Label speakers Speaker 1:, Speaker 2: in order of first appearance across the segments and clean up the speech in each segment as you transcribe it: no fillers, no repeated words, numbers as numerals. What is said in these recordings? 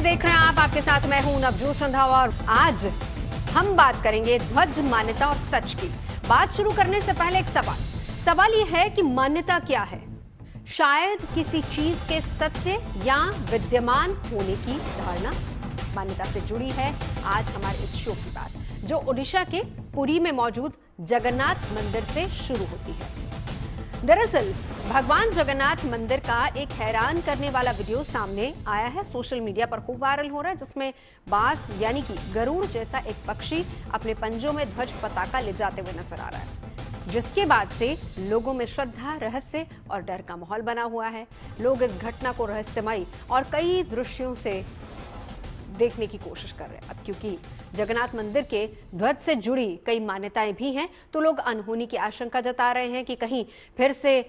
Speaker 1: देख रहे हैं आप, आपके साथ मैं हूं नवजोत रंधावा और आज हम बात करेंगे ध्वज मान्यता और सच की। बात शुरू करने से पहले एक सवाल यह है कि मान्यता क्या है? शायद किसी चीज के सत्य या विद्यमान होने की धारणा मान्यता से जुड़ी है आज हमारे इस शो की बात, जो ओडिशा के पुरी में मौजूद जगन्नाथ मंदिर से शुरू होती है। दरअसल भगवान जगन्नाथ मंदिर का एक हैरान करने वाला वीडियो सामने आया है, सोशल मीडिया पर खूब वायरल हो रहा है, जिसमें बाज यानी कि गरुड़ जैसा एक पक्षी अपने पंजों में ध्वज पताका ले जाते हुए नजर आ रहा है, जिसके बाद से लोगों में श्रद्धा, रहस्य और डर का माहौल बना हुआ है। लोग इस घटना को रहस्यमयी और कई दृश्यों से देखने की कोशिश कर रहे हैं। अब क्योंकि जगन्नाथ मंदिर के ध्वज से जुड़ी कई मान्यताएं भी हैं, तो लोग अनहोनी की आशंका जता रहे हैं कि कहीं फिर से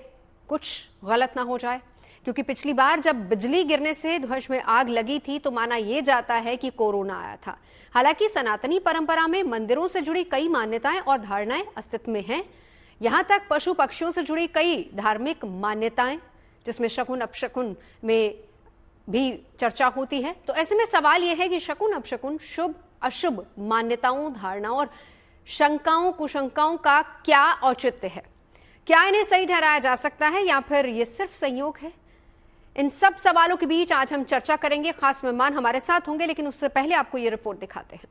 Speaker 1: कुछ गलत ना हो जाए, क्योंकि पिछली बार जब बिजली गिरने से ध्वज में आग लगी थी तो माना यह जाता है कि कोरोना आया था। हालांकि सनातनी परंपरा में मंदिरों से जुड़ी कई मान्यताएं और धारणाएं अस्तित्व में हैं। यहां तक पशु पक्षियों से जुड़ी कई धार्मिक मान्यताएं, जिसमें शकुन अपशकुन में भी चर्चा होती है। तो ऐसे में सवाल यह है कि शकुन अपशकुन, शुभ अशुभ मान्यताओं, धारणाओं और शंकाओं कुशंकाओं का क्या औचित्य है? क्या इन्हें सही ठहराया जा सकता है या फिर ये सिर्फ संयोग है? इन सब सवालों के बीच आज हम चर्चा करेंगे। खास मेहमान हमारे साथ होंगे, लेकिन उससे पहले आपको ये रिपोर्ट दिखाते हैं।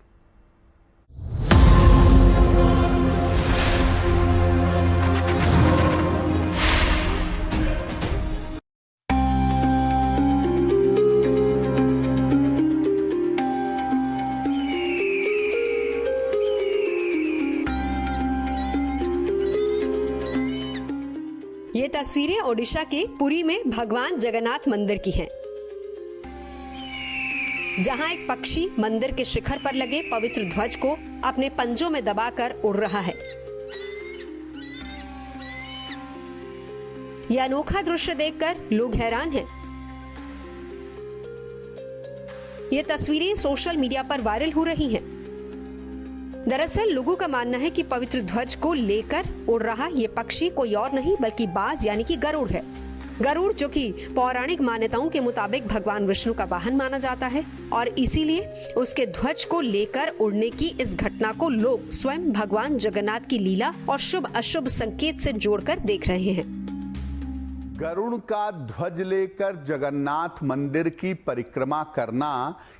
Speaker 1: ये तस्वीरें ओडिशा के पुरी में भगवान जगन्नाथ मंदिर की हैं, जहां एक पक्षी मंदिर के शिखर पर लगे पवित्र ध्वज को अपने पंजों में दबाकर उड़ रहा है। यह अनोखा दृश्य देखकर लोग हैरान हैं। ये तस्वीरें सोशल मीडिया पर वायरल हो रही हैं। दरअसल लोगों का मानना है कि पवित्र ध्वज को लेकर उड़ रहा ये पक्षी कोई और नहीं बल्कि बाज यानी कि गरुड़ है। गरुड़ जो कि पौराणिक मान्यताओं के मुताबिक भगवान विष्णु का वाहन माना जाता है और इसीलिए उसके ध्वज को लेकर उड़ने की इस घटना को लोग स्वयं भगवान जगन्नाथ की लीला और शुभ अशुभ संकेत से जोड़कर देख रहे हैं।
Speaker 2: गरुड़ का ध्वज लेकर जगन्नाथ मंदिर की परिक्रमा करना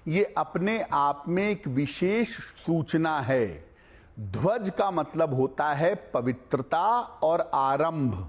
Speaker 2: ये अपने आप में एक विशेष सूचना है। ध्वज का मतलब होता है पवित्रता और आरंभ,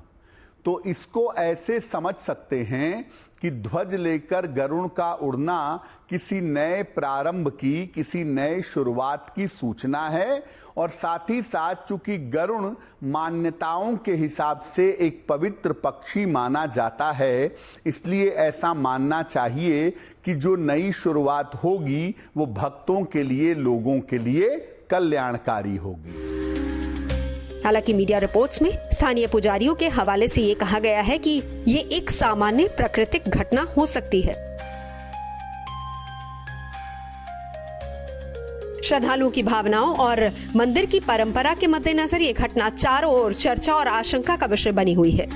Speaker 2: तो इसको ऐसे समझ सकते हैं कि ध्वज लेकर गरुड़ का उड़ना किसी नए प्रारंभ की, किसी नए शुरुआत की सूचना है। और साथ ही साथ चूंकि गरुड़ मान्यताओं के हिसाब से एक पवित्र पक्षी माना जाता है, इसलिए ऐसा मानना चाहिए कि जो नई शुरुआत होगी वो भक्तों के लिए, लोगों के लिए कल्याणकारी होगी।
Speaker 1: हालांकि मीडिया रिपोर्ट्स में स्थानीय पुजारियों के हवाले से ये कहा गया है कि ये एक सामान्य प्राकृतिक घटना हो सकती है। श्रद्धालुओं की भावनाओं और मंदिर की परंपरा के मद्देनजर ये घटना चारों ओर चर्चा और आशंका का विषय बनी हुई है।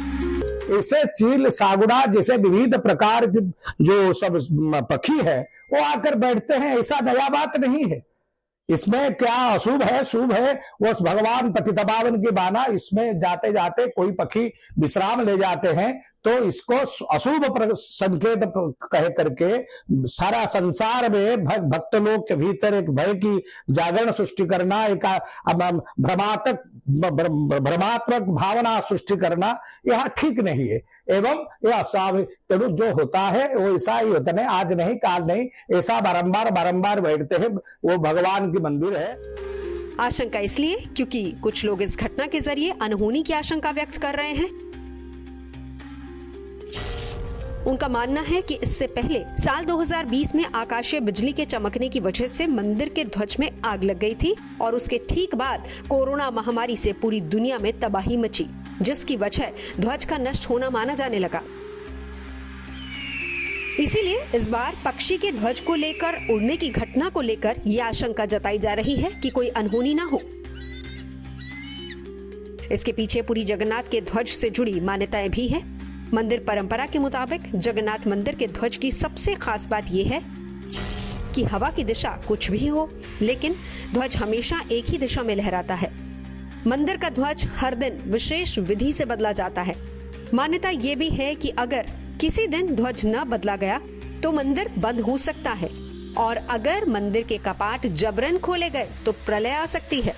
Speaker 3: ऐसे चील, सागुड़ा जैसे विविध प्रकार के जो सब पक्षी है वो आकर बैठते हैं, ऐसा नया बात नहीं है। इसमें क्या अशुभ है शुभ है, वो भगवान पतितपावन की बाना, इसमें जाते जाते कोई पक्षी विश्राम ले जाते हैं तो इसको अशुभ संकेत कह करके सारा संसार में भक्त लोग के भीतर एक भय की जागरण सृष्टि करना, एक भ्रमात्मक भावना सृष्टि करना यह ठीक नहीं है। एवं यह तेणु जो होता है वो ऐसा ही होता नहीं, आज नहीं काल नहीं, ऐसा बारंबार बैठते हैं, वो भगवान की मंदिर है।
Speaker 1: आशंका इसलिए क्योंकि कुछ लोग इस घटना के जरिए अनहोनी की आशंका व्यक्त कर रहे हैं। उनका मानना है कि इससे पहले साल 2020 में आकाशीय बिजली के चमकने की वजह से मंदिर के ध्वज में आग लग गई थी और उसके ठीक बाद कोरोना महामारी से पूरी दुनिया में तबाही मची, जिसकी वजह ध्वज का नष्ट होना माना जाने लगा। इसीलिए इस बार पक्षी के ध्वज को लेकर उड़ने की घटना को लेकर यह आशंका जताई जा रही है कि कोई अनहोनी ना हो। इसके पीछे पुरी जगन्नाथ के ध्वज से जुड़ी मान्यताएं भी है। मंदिर परंपरा के मुताबिक जगन्नाथ मंदिर के ध्वज की सबसे खास बात यह है कि हवा की दिशा कुछ भी हो, लेकिन ध्वज हमेशा एक ही दिशा में लहराता है। मंदिर का ध्वज हर दिन विशेष विधि से बदला जाता है। मान्यता ये भी है कि अगर किसी दिन ध्वज न बदला गया तो मंदिर बंद हो सकता है, और अगर मंदिर के कपाट जबरन खोले गए तो प्रलय आ सकती है।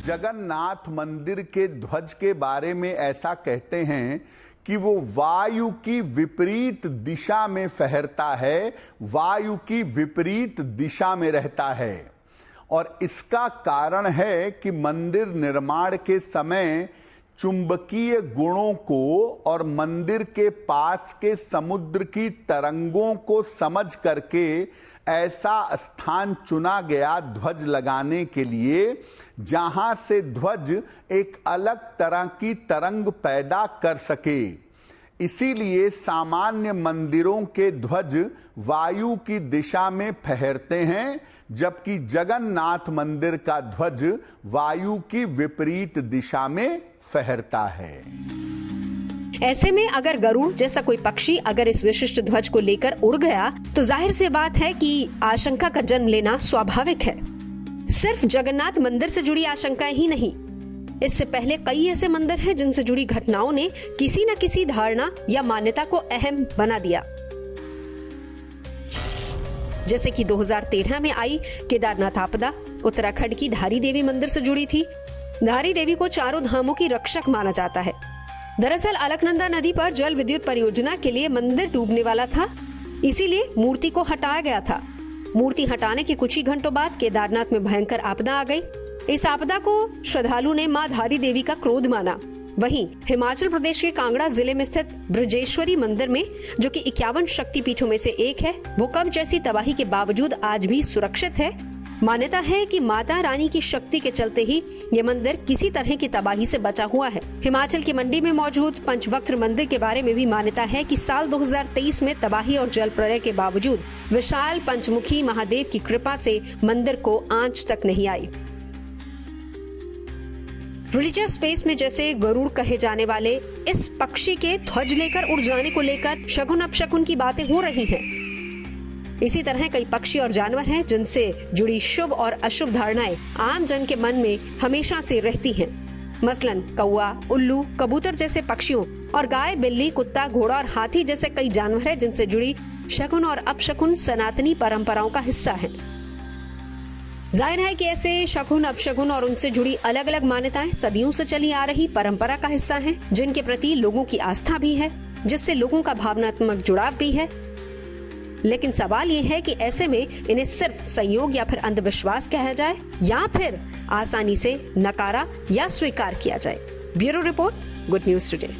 Speaker 2: जगन्नाथ मंदिर के ध्वज के बारे में ऐसा कहते हैं कि वो वायु की विपरीत दिशा में फहरता है, वायु की विपरीत दिशा में रहता है। और इसका कारण है कि मंदिर निर्माण के समय चुंबकीय गुणों को और मंदिर के पास के समुद्र की तरंगों को समझ करके ऐसा स्थान चुना गया ध्वज लगाने के लिए जहां से ध्वज एक अलग तरह की तरंग पैदा कर सके। इसीलिए सामान्य मंदिरों के ध्वज वायु की दिशा में फहरते हैं, जबकि जगन्नाथ मंदिर का ध्वज वायु की विपरीत दिशा में फहरता है।
Speaker 1: ऐसे में अगर गरुड़ जैसा कोई पक्षी अगर इस विशिष्ट ध्वज को लेकर उड़ गया तो जाहिर सी बात है कि आशंका का जन्म लेना स्वाभाविक है। सिर्फ जगन्नाथ मंदिर से जुड़ी आशंकाएं ही नहीं, इससे पहले कई ऐसे मंदिर हैं जिनसे जुड़ी घटनाओं ने किसी न किसी धारणा या मान्यता को अहम बना दिया। जैसे कि 2013 में आई केदारनाथ आपदा उत्तराखंड की धारी देवी मंदिर से जुड़ी थी। धारी देवी को चारों धामों की रक्षक माना जाता है। दरअसल अलकनंदा नदी पर जल विद्युत परियोजना के लिए मंदिर डूबने वाला था, इसीलिए मूर्ति को हटाया गया था। मूर्ति हटाने के कुछ ही घंटों बाद केदारनाथ में भयंकर आपदा आ गई। इस आपदा को श्रद्धालु ने मां धारी देवी का क्रोध माना। वहीं हिमाचल प्रदेश के कांगड़ा जिले में स्थित ब्रजेश्वरी मंदिर में, जो कि 51 शक्तिपीठों में से एक है, भूकंप जैसी तबाही के बावजूद आज भी सुरक्षित है। मान्यता है कि माता रानी की शक्ति के चलते ही ये मंदिर किसी तरह की तबाही से बचा हुआ है। हिमाचल की मंडी में मौजूद पंचवक्त्र मंदिर के बारे में भी मान्यता है कि साल 2023 में तबाही और जल प्रलय के बावजूद विशाल पंचमुखी महादेव की कृपा से मंदिर को आंच तक नहीं आई। रिलीजियस स्पेस में जैसे गरुड़ कहे जाने वाले इस पक्षी के ध्वज लेकर उड़ जाने को लेकर शगुन अपशगुन की बातें हो रही हैं। इसी तरह कई पक्षी और जानवर हैं जिनसे जुड़ी शुभ और अशुभ धारणाएं आम जन के मन में हमेशा से रहती हैं। मसलन कौआ, उल्लू, कबूतर जैसे पक्षियों और गाय, बिल्ली, कुत्ता, घोड़ा और हाथी जैसे कई जानवर हैं जिनसे जुड़ी शगुन और अपशगुन सनातनी परंपराओं का हिस्सा है। जाहिर है कि ऐसे शगुन, अपशगुन और उनसे जुड़ी अलग अलग मान्यताएं सदियों से चली आ रही परंपरा का हिस्सा हैं, जिनके प्रति लोगों की आस्था भी है, जिससे लोगों का भावनात्मक जुड़ाव भी है। लेकिन सवाल ये है कि ऐसे में इन्हें सिर्फ संयोग या फिर अंधविश्वास कहा जाए या फिर आसानी से नकारा या स्वीकार किया जाए। Bureau report, good news today.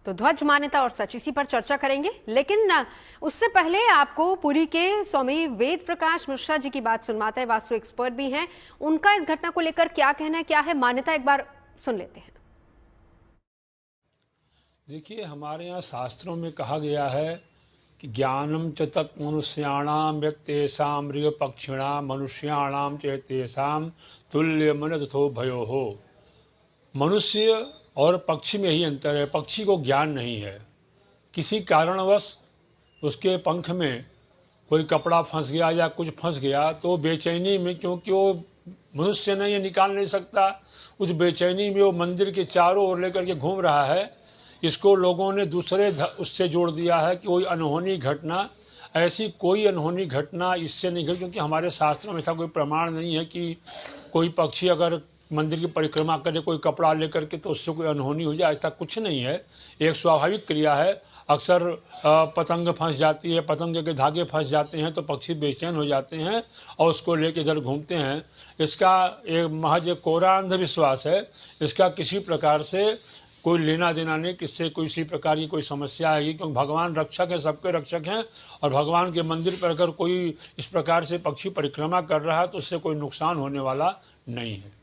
Speaker 1: तो ध्वज मान्यता और सच इसी पर चर्चा करेंगे, लेकिन उससे पहले आपको पुरी के स्वामी वेद प्रकाश मिश्रा जी की बात सुनवाते हैं। वास्तु एक्सपर्ट भी हैं, उनका इस घटना को लेकर क्या कहना है, क्या है मान्यता, एक बार सुन लेते हैं।
Speaker 4: देखिए, हमारे यहाँ शास्त्रों में कहा गया है कि ज्ञानम च तत् मनुष्याणाम व्यक्तेषां मृग पक्षिणाम मनुष्याणाम चेतेषाम तुल्य मनदथो भयो हो। मनुष्य और पक्षी में ही अंतर है। पक्षी को ज्ञान नहीं है, किसी कारणवश उसके पंख में कोई कपड़ा फंस गया या कुछ फंस गया तो बेचैनी में, क्योंकि वो मनुष्य ने ये निकाल नहीं सकता, उस बेचैनी में वो मंदिर के चारों ओर लेकर के घूम रहा है। इसको लोगों ने दूसरे उससे जोड़ दिया है कि कोई अनहोनी घटना, ऐसी कोई अनहोनी घटना इससे नहीं घटी, क्योंकि हमारे शास्त्रों में ऐसा कोई प्रमाण नहीं है कि कोई पक्षी अगर मंदिर की परिक्रमा करे कोई कपड़ा लेकर के तो उससे कोई अनहोनी हो जाए। ऐसा कुछ नहीं है, एक स्वाभाविक क्रिया है। अक्सर पतंग फंस जाती है, पतंग के धागे फंस जाते हैं तो पक्षी बेचैन हो जाते हैं और उसको लेके इधर घूमते हैं। इसका एक महज कोरा अंधविश्वास है। इसका किसी प्रकार से कोई लेना देना नहीं, किससे कोई इसी प्रकार की कोई समस्या आएगी, क्योंकि भगवान रक्षक है, सबके रक्षक हैं। और भगवान के मंदिर पर अगर कोई इस प्रकार से पक्षी परिक्रमा कर रहा है तो उससे कोई नुकसान होने वाला नहीं है।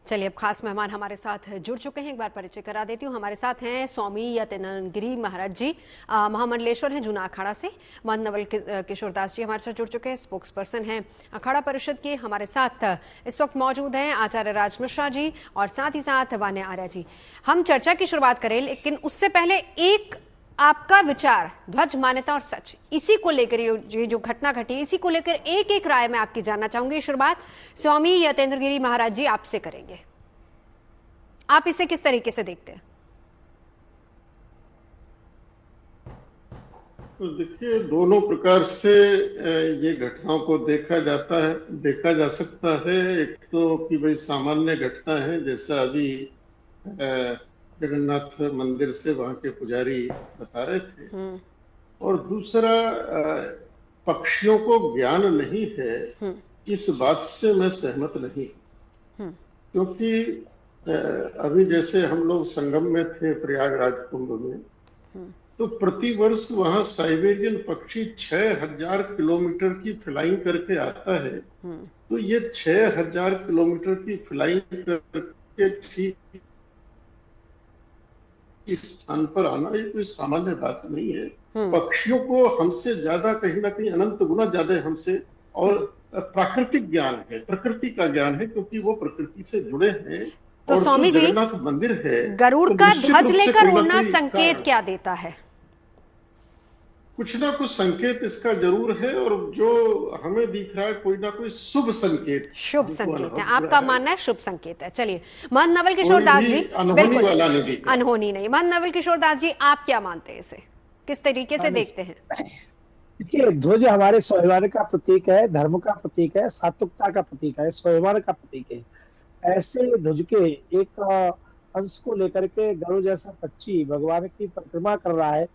Speaker 1: चलिए, अब खास मेहमान हमारे साथ जुड़ चुके हैं, एक बार परिचय करा देती हूँ। हमारे साथ हैं स्वामी यतिनगिरी महाराज जी, महामंडलेश्वर हैं जूना अखाड़ा से। महंत नवल किशोर दास जी हमारे साथ जुड़ चुके हैं, स्पोक्स पर्सन हैं अखाड़ा परिषद के। हमारे साथ इस वक्त मौजूद हैं आचार्य राज मिश्रा जी और साथ ही साथ वान्य आर्य जी। हम चर्चा की शुरुआत करें, लेकिन उससे पहले एक आपका विचार ध्वज मान्यता और सच, इसी को लेकर ये जो घटना घटी, इसी को लेकर एक एक राय मैं आपकी जानना चाहूंगी। शुरुआत स्वामी यतेंद्र गिरी महाराज जी आपसे करेंगे। आप इसे किस तरीके से देखते हैं?
Speaker 5: तो देखिए, दोनों प्रकार से ये घटनाओं को देखा जा सकता है। एक तो कि भाई सामान्य घटना है, जैसा अभी जगन्नाथ मंदिर से वहां के पुजारी बता रहे थे, और दूसरा पक्षियों को ज्ञान नहीं है, इस बात से मैं सहमत नहीं, क्योंकि अभी जैसे हम लोग संगम में थे प्रयागराज कुंभ में, तो प्रतिवर्ष वहां साइबेरियन पक्षी 6000 किलोमीटर की फ्लाइंग करके आता है। तो ये 6000 किलोमीटर की फ्लाइंग करके ठीक इस स्थान पर आना ये कोई सामान्य बात नहीं है। पक्षियों को हमसे ज्यादा, कहीं ना कहीं अनंत गुना ज्यादा हमसे और प्राकृतिक ज्ञान है, प्रकृति का ज्ञान है, क्योंकि वो प्रकृति से जुड़े हैं।
Speaker 1: तो स्वामी जी,
Speaker 5: जगन्नाथ मंदिर है,
Speaker 1: गरुड़
Speaker 5: तो
Speaker 1: का
Speaker 5: निश्चित
Speaker 1: ध्वज
Speaker 5: रूप से
Speaker 1: लेकर
Speaker 5: कोई ना
Speaker 1: उड़ना
Speaker 5: कोई
Speaker 1: संकेत क्या देता है?
Speaker 5: कुछ ना कुछ संकेत इसका जरूर है, और जो हमें दिख रहा है कोई ना कोई शुभ संकेत,
Speaker 1: शुभ संकेत है। आपका मानना है शुभ संकेत है। चलिए, महंत नवल किशोर दास जी,
Speaker 5: अनहोनी वाला नहीं दिख रहा।
Speaker 1: अनहोनी नहीं। महंत नवल किशोर दास जी, आप क्या मानते हैं, इसे किस तरीके से देखते हैं?
Speaker 3: देखिए, ध्वज हमारे स्वाभिमान का प्रतीक है, धर्म का प्रतीक है, सात्विकता का प्रतीक है, स्वाभिमान का प्रतीक है। ऐसे ध्वज के एक अंश को लेकर के गरुड़ जैसा पक्षी भगवान की परिक्रमा कर रहा है,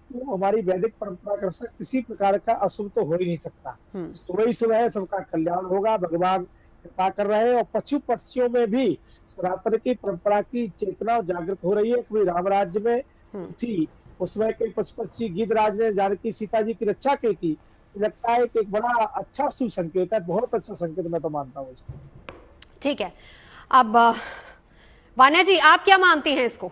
Speaker 3: तो हमारी वैदिक परंपरा के अनुसार किसी प्रकार का अशुभ तो हो ही नहीं सकता। सुबह ही सुबह है, सबका कल्याण होगा, भगवान कृपा कर रहे हैं। और पशु पक्षियों में भी सनातन की परंपरा की चेतना जागृत हो रही है। कभी राम राज्य में थी, उसमें कई पशु पक्षी गिद्धराज ने जानकी सीता जी की रक्षा की थी। लगता है कि एक बड़ा अच्छा शुभ संकेत है, बहुत अच्छा संकेत मैं तो मानता हूँ इसको।
Speaker 1: ठीक है, अब वान्या जी, आप क्या मानती हैं इसको?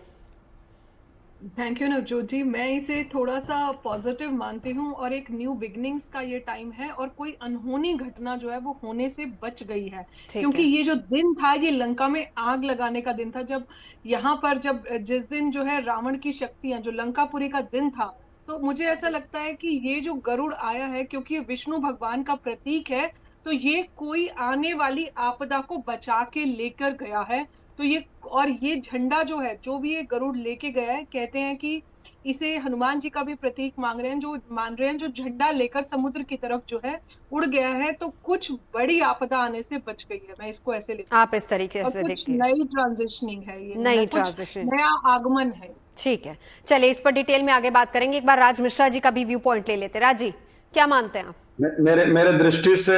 Speaker 6: थैंक यू नवजोत जी। मैं इसे थोड़ा सा पॉजिटिव मानती हूँ, और एक न्यू बिगनिंग्स का ये टाइम है, और कोई अनहोनी घटना जो है वो होने से बच गई है। क्योंकि ये जो दिन था, ये लंका में आग लगाने का दिन था। जब यहाँ पर जिस दिन जो है रावण की शक्तियां, जो लंकापुरी का दिन था, तो मुझे ऐसा लगता है कि ये जो गरुड़ आया है, क्योंकि विष्णु भगवान का प्रतीक है, तो ये कोई आने वाली आपदा को बचा के लेकर गया है। तो ये झंडा जो है, जो भी ये गरुड़ लेके गया है, कहते हैं कि इसे हनुमान जी का भी प्रतीक मान रहे हैं, जो झंडा लेकर समुद्र की तरफ जो है उड़ गया है, तो कुछ बड़ी आपदा आने से बच गई है। मैं इसको ऐसे लेती हूं।
Speaker 1: आप इस तरीके से देखते हैं?
Speaker 6: नई ट्रांजिशनिंग है ये, नया आगमन है।
Speaker 1: ठीक है, चलिए इस पर डिटेल में आगे बात करेंगे। एक बार राज मिश्रा जी का भी व्यू पॉइंट ले लेते। राज जी, क्या मानते हैं आप?
Speaker 7: मेरे दृष्टि से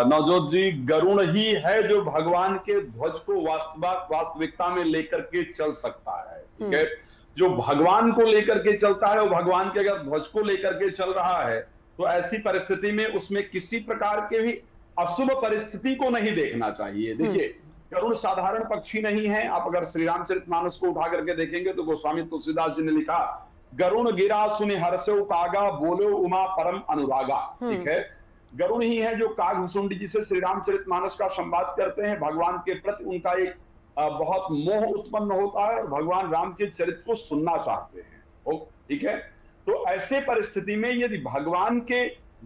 Speaker 7: नवजोत जी, गरुड़ ही है जो भगवान के ध्वज को वास्तविकता में लेकर के चल सकता है। ठीक है, जो भगवान को लेकर के चलता है, वो भगवान के अगर ध्वज को लेकर के चल रहा है, तो ऐसी परिस्थिति में उसमें किसी प्रकार के भी अशुभ परिस्थिति को नहीं देखना चाहिए। देखिए, गरुड़ साधारण पक्षी नहीं है। आप अगर श्री रामचरितमानस को उठा करके देखेंगे, तो गोस्वामी तुलसीदास जी ने लिखा, गरुण गिरा सुनि हर्षो कागा, बोलो उमा परम अनुरागा। ठीक है, गरुण ही है जो कागभुसुंडी जी से श्री रामचरितमानस का संवाद करते हैं। भगवान के प्रति उनका एक बहुत मोह उत्पन्न होता है, और भगवान राम के चरित्र को सुनना चाहते हैं। ठीक है, तो ऐसे परिस्थिति में यदि भगवान के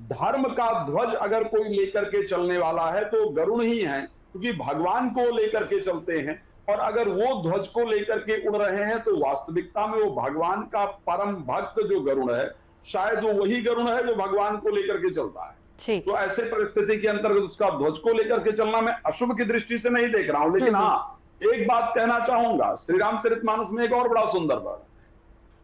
Speaker 7: धर्म का ध्वज अगर कोई लेकर के चलने वाला है, तो गरुण ही है, क्योंकि भगवान को लेकर के चलते हैं। और अगर वो ध्वज को लेकर के उड़ रहे हैं, तो वास्तविकता में वो भगवान का परम भक्त जो गरुड़ है, शायद वो वही गरुड़ है जो भगवान को लेकर के चलता है। तो ऐसे परिस्थिति के अंतर्गत उसका ध्वज को लेकर के चलना मैं अशुभ की दृष्टि से नहीं देख रहा हूं। लेकिन हाँ, एक बात कहना चाहूंगा, श्री रामचरितमानस में एक और बड़ा सुंदर बात,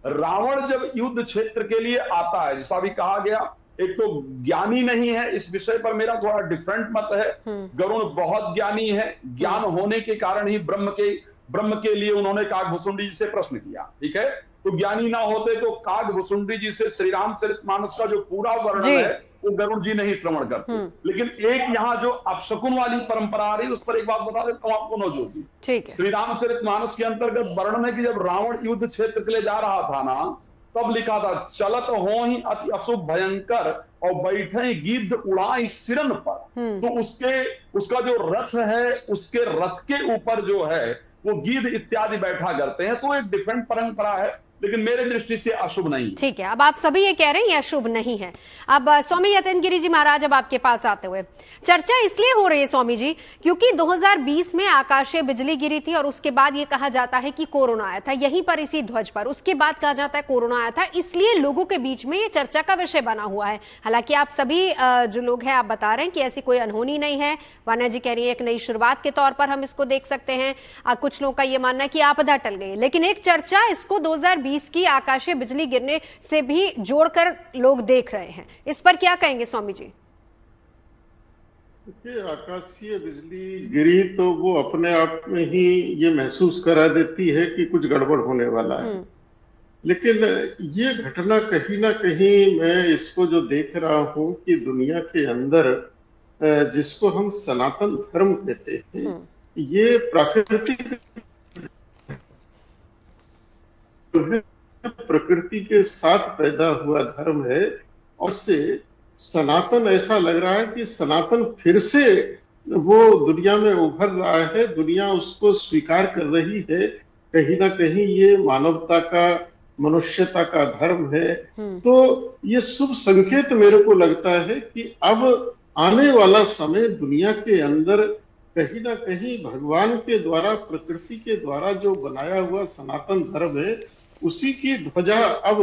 Speaker 7: रावण जब युद्ध क्षेत्र के लिए आता है, जैसा भी कहा गया, एक तो ज्ञानी नहीं है, इस विषय पर मेरा थोड़ा डिफरेंट मत है। गरुड़ बहुत ज्ञानी है, ज्ञान होने के कारण ही ब्रह्म के लिए उन्होंने कागभुसुंडी जी से प्रश्न किया। ठीक है, तो ज्ञानी ना होते तो कागभुसुंडी जी से श्री रामचरितमानस का जो पूरा वर्णन है वो गरुड़ जी नहीं श्रवण करते। लेकिन एक यहाँ जो अपशकुन वाली परंपरा आ रही है, उस पर एक बात बता देता हूँ आपको नवजोत जी। श्री रामचरितमानस के अंतर्गत वर्णन है कि जब रावण युद्ध क्षेत्र के लिए जा रहा था ना, तब लिखा था, चलत हो ही अति अशुभ भयंकर, और बैठे गिद्ध उड़ाई सिरन पर। तो उसका जो रथ है, उसके रथ के ऊपर जो है वो गिद्ध इत्यादि बैठा करते हैं। तो एक डिफरेंट परंपरा है। लेकिन मेरे दृष्टि से अशुभ नहीं।
Speaker 1: ठीक है, अब आप सभी ये कह रहे हैं अशुभ नहीं है। अब स्वामी यतीन गिरी जी महाराज, अब आपके पास आते हुए, चर्चा इसलिए हो रही है स्वामी जी क्योंकि 2020 में आकाशीय बिजली गिरी थी और उसके बाद ये कहा जाता है कि कोरोना आया था यहीं पर इसी ध्वज पर, उसके बाद कहा जाता है कोरोना आया था, इसलिए लोगों के बीच में ये चर्चा का विषय बना हुआ है। हालांकि आप सभी जो लोग हैं आप बता रहे हैं कि ऐसी कोई अनहोनी नहीं है। वान्या जी कह रही है एक नई शुरुआत के तौर पर हम इसको देख सकते हैं। कुछ लोगों का ये मानना है कि आपदा टल गई, लेकिन एक चर्चा इसको 2020 की आकाशीय बिजली गिरने से भी जोड़कर लोग देख रहे हैं। इस पर क्या कहेंगे स्वामी जी?
Speaker 5: देखिए, आकाशीय बिजली गिरी तो वो अपने आप में ही ये महसूस करा देती है कि कुछ गड़बड़ होने वाला है, लेकिन ये घटना कहीं ना कहीं मैं इसको जो देख रहा हूं कि दुनिया के अंदर जिसको हम सनातन धर्म कहते हैं, ये प्राकृतिक प्रकृति के साथ पैदा हुआ धर्म है और से सनातन ऐसा लग रहा है कि सनातन फिर से वो दुनिया में उभर रहा है, दुनिया उसको स्वीकार कर रही है। कहीं ना कहीं ये मानवता का, मनुष्यता का धर्म है। तो ये शुभ संकेत मेरे को लगता है कि अब आने वाला समय दुनिया के अंदर कहीं ना कहीं भगवान के द्वारा, प्रकृति के द्वारा जो बनाया हुआ सनातन धर्म है, उसी की ध्वजा अब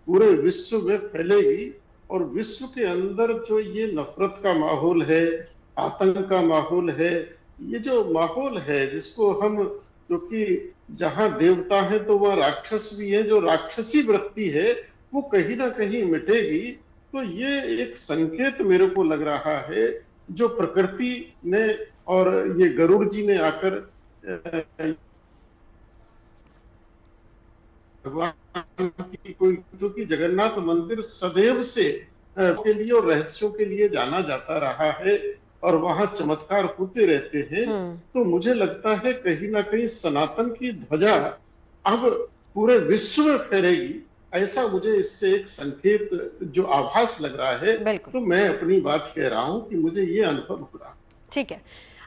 Speaker 5: पूरे विश्व में फैलेगी और विश्व के अंदर जो ये नफरत का माहौल है, आतंक का माहौल है, ये जो माहौल है जिसको हम, क्योंकि जहां देवता है तो वह राक्षस भी है, जो राक्षसी वृत्ति है वो कहीं ना कहीं मिटेगी। तो ये एक संकेत मेरे को लग रहा है जो प्रकृति ने और ये गरुड़ जी ने आकर भगवान की कोई, क्योंकि जगन्नाथ मंदिर सदैव से के लिए और रहस्यों के लिए जाना जाता रहा है और वहां चमत्कार होते रहते हैं। तो मुझे लगता है कहीं ना कहीं सनातन की ध्वजा अब पूरे विश्व में फहरेगी, ऐसा मुझे इससे एक संकेत जो आभास लग रहा है। तो मैं अपनी बात कह रहा हूं कि मुझे ये अनुभव हो रहा है।
Speaker 1: ठीक है,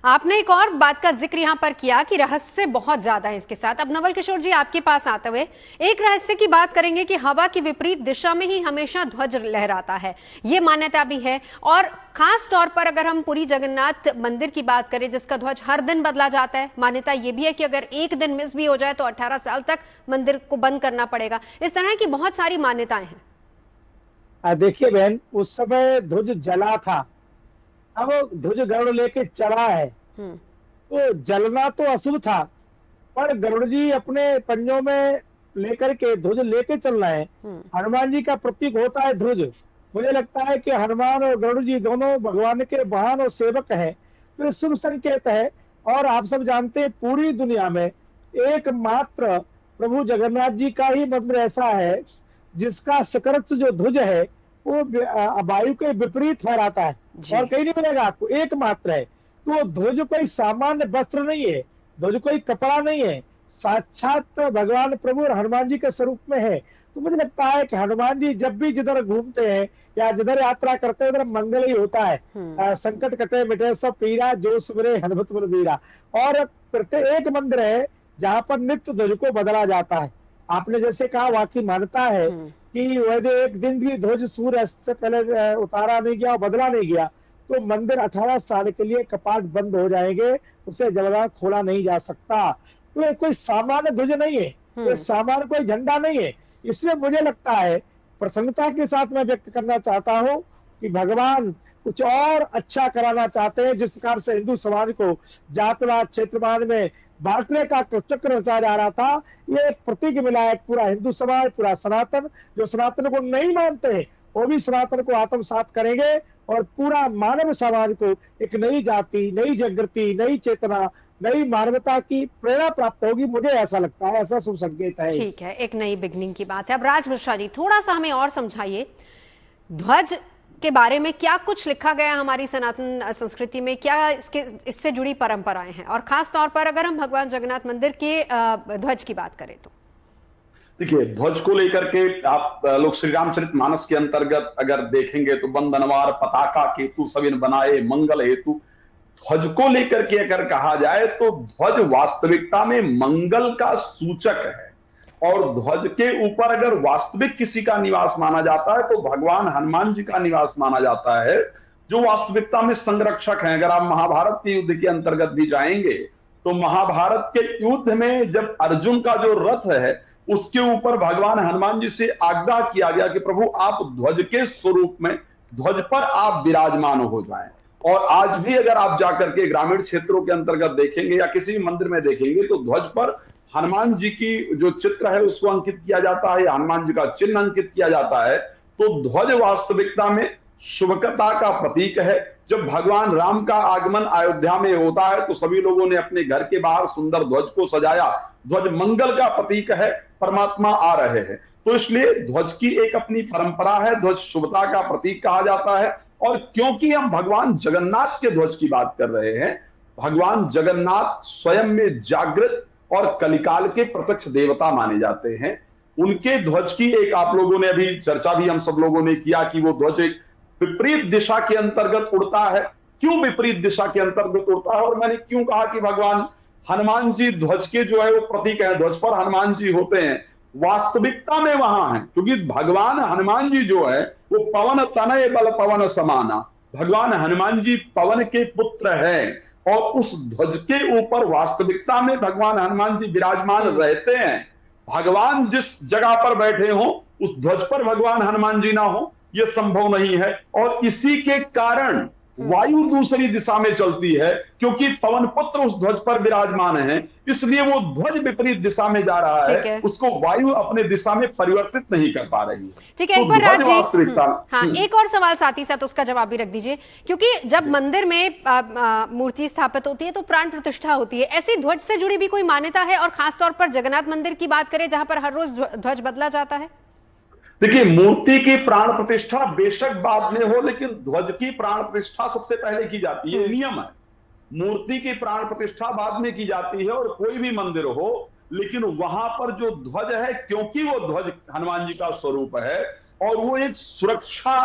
Speaker 1: आपने एक और बात का जिक्र यहां पर किया कि रहस्य बहुत ज्यादा है इसके साथ। अब नवल किशोर जी आपके पास आते हुए एक रहस्य की बात करेंगे कि हवा की विपरीत दिशा में ही हमेशा ध्वज लहराता है, ये मान्यता भी है। और खास तौर पर अगर हम पुरी जगन्नाथ मंदिर की बात करें जिसका ध्वज हर दिन बदला जाता है, मान्यता ये भी है कि अगर एक दिन मिस भी हो जाए तो 18 साल तक मंदिर को बंद करना पड़ेगा। इस तरह की बहुत सारी मान्यताएं हैं।
Speaker 3: देखिए बहन, उस समय ध्वज जला था, अब ध्वज गरुड़ लेके चला है, तो जलना तो अशुभ था, पर गरुड़ जी अपने पंजों में लेकर के ध्वज लेके चल रहे हैं। हनुमान जी का प्रतीक होता है ध्वज। मुझे लगता है कि हनुमान और गरुड़ जी दोनों भगवान के वाहन और सेवक हैं, तो ये शुभ संकेत है। और आप सब जानते हैं पूरी दुनिया में एकमात्र प्रभु जगन्नाथ जी का ही मंदिर ऐसा है जिसका सकरच जो ध्वज है वो वायु के विपरीत फहराता है और कहीं नहीं मिलेगा आपको, एकमात्र है। तो ध्वज कोई सामान्य वस्त्र नहीं है, ध्वज कोई कपड़ा नहीं है, साक्षात भगवान प्रभु और हनुमान जी के स्वरूप में है। तो मुझे लगता है कि हनुमान जी जब भी जिधर घूमते हैं या जिधर यात्रा करते हैं उधर मंगल ही होता है। संकट कटे मिटे सब पीरा, जो सुमरे हनुमत मन वीरा। और प्रत्येक मंदिर है जहाँ पर नित्य ध्वज को बदला जाता है। आपने जैसे कहा वाकई मान्यता है कि वैसे एक दिन भी ध्वज सूर्य से पहले उतारा नहीं गया, बदला नहीं गया, तो मंदिर 18 साल के लिए कपाट बंद हो जाएंगे, उसे जलवा खोला नहीं जा सकता। तो ये कोई सामान्य ध्वज नहीं है, ये सामान्य कोई झंडा नहीं है। इसलिए मुझे लगता है, प्रसन्नता के साथ मैं व्यक्त करना चाहता हूँ कि भगवान कुछ और अच्छा कराना चाहते हैं। जिस प्रकार से हिंदू समाज को जातवाद क्षेत्रवाद में बांटने का चक्र रचा जा रहा था, ये एक प्रतीक मिला है। पूरा हिंदू समाज, पूरा सनातन, जो सनातन को नहीं मानते हैं वो भी सनातन को आत्मसात करेंगे और पूरा मानव समाज को एक नई जाति, नई जागृति, नई चेतना, नई मानवता की प्रेरणा प्राप्त होगी। मुझे ऐसा लगता है, ऐसा शुभ संकेत है।
Speaker 1: ठीक है, एक नई बिगनिंग की बात है। अब राज मिश्रा जी थोड़ा सा हमें और समझाइए, ध्वज के बारे में क्या कुछ लिखा गया हमारी सनातन संस्कृति में, क्या इससे जुड़ी परंपराएं हैं, और खास तौर पर अगर हम भगवान जगन्नाथ मंदिर के ध्वज की बात करें तो?
Speaker 7: देखिए, ध्वज को लेकर के आप लोग श्री रामचरितमानस के अंतर्गत अगर देखेंगे तो बंदनवार पताका केतु सविन बनाए मंगल हेतु। ध्वज को लेकर के अगर कहा जाए तो ध्वज वास्तविकता में मंगल का सूचक है। और ध्वज के ऊपर अगर वास्तविक किसी का निवास माना जाता है तो भगवान हनुमान जी का निवास माना जाता है, जो वास्तविकता में संरक्षक हैं। अगर आप महाभारत के युद्ध के अंतर्गत भी जाएंगे तो महाभारत के युद्ध में जब अर्जुन का जो रथ है उसके ऊपर भगवान हनुमान जी से आज्ञा किया गया कि प्रभु आप ध्वज के स्वरूप में ध्वज पर आप विराजमान हो जाएं। और आज भी अगर आप जाकर के ग्रामीण क्षेत्रों के अंतर्गत देखेंगे या किसी भी मंदिर में देखेंगे तो ध्वज पर हनुमान जी की जो चित्र है उसको अंकित किया जाता है, हनुमान जी का चिन्ह अंकित किया जाता है। तो ध्वज वास्तविकता में शुभकता का प्रतीक है। जब भगवान राम का आगमन अयोध्या में होता है तो सभी लोगों ने अपने घर के बाहर सुंदर ध्वज को सजाया। ध्वज मंगल का प्रतीक है, परमात्मा आ रहे हैं, तो इसलिए ध्वज की एक अपनी परंपरा है। ध्वज शुभता का प्रतीक कहा जाता है। और क्योंकि हम भगवान जगन्नाथ के ध्वज की बात कर रहे हैं, भगवान जगन्नाथ स्वयं में जागृत और कलिकाल के प्रत्यक्ष देवता माने जाते हैं। उनके ध्वज की एक आप लोगों ने अभी चर्चा भी हम सब लोगों ने किया कि वो ध्वज एक विपरीत दिशा के अंतर्गत उड़ता है। क्यों विपरीत दिशा के अंतर्गत उड़ता है और मैंने क्यों कहा कि भगवान हनुमान जी ध्वज के जो है वो प्रतीक है, ध्वज पर हनुमान जी होते हैं, वास्तविकता में वहां है क्योंकि भगवान हनुमान जी जो है वो पवन तनय बल पवन समाना, भगवान हनुमान जी पवन के पुत्र हैं। और उस ध्वज के ऊपर वास्तविकता में भगवान हनुमान जी विराजमान रहते हैं। भगवान जिस जगह पर बैठे हो उस ध्वज पर भगवान हनुमान जी ना हो यह संभव नहीं है। और इसी के कारण वायु दूसरी दिशा में चलती है क्योंकि पवन पुत्र उस ध्वज पर विराजमान है, इसलिए वो ध्वज विपरीत दिशा में जा रहा है, उसको वायु अपने दिशा में परिवर्तित नहीं कर पा रही।
Speaker 1: ठीक है, एक बार राज जी, हाँ एक और सवाल साथ ही साथ उसका जवाब भी रख दीजिए, क्योंकि जब मंदिर में मूर्ति स्थापित होती है तो प्राण प्रतिष्ठा होती है, ऐसी ध्वज से जुड़ी भी कोई मान्यता है? और खासतौर पर जगन्नाथ मंदिर की बात करें जहां पर हर रोज ध्वज बदला जाता है।
Speaker 7: देखिए, मूर्ति की प्राण प्रतिष्ठा बेशक बाद में हो, लेकिन ध्वज की प्राण प्रतिष्ठा सबसे पहले की जाती है, नियम है। मूर्ति की प्राण प्रतिष्ठा बाद में की जाती है और कोई भी मंदिर हो, लेकिन वहां पर जो ध्वज है, क्योंकि वो ध्वज हनुमान जी का स्वरूप है और वो एक सुरक्षा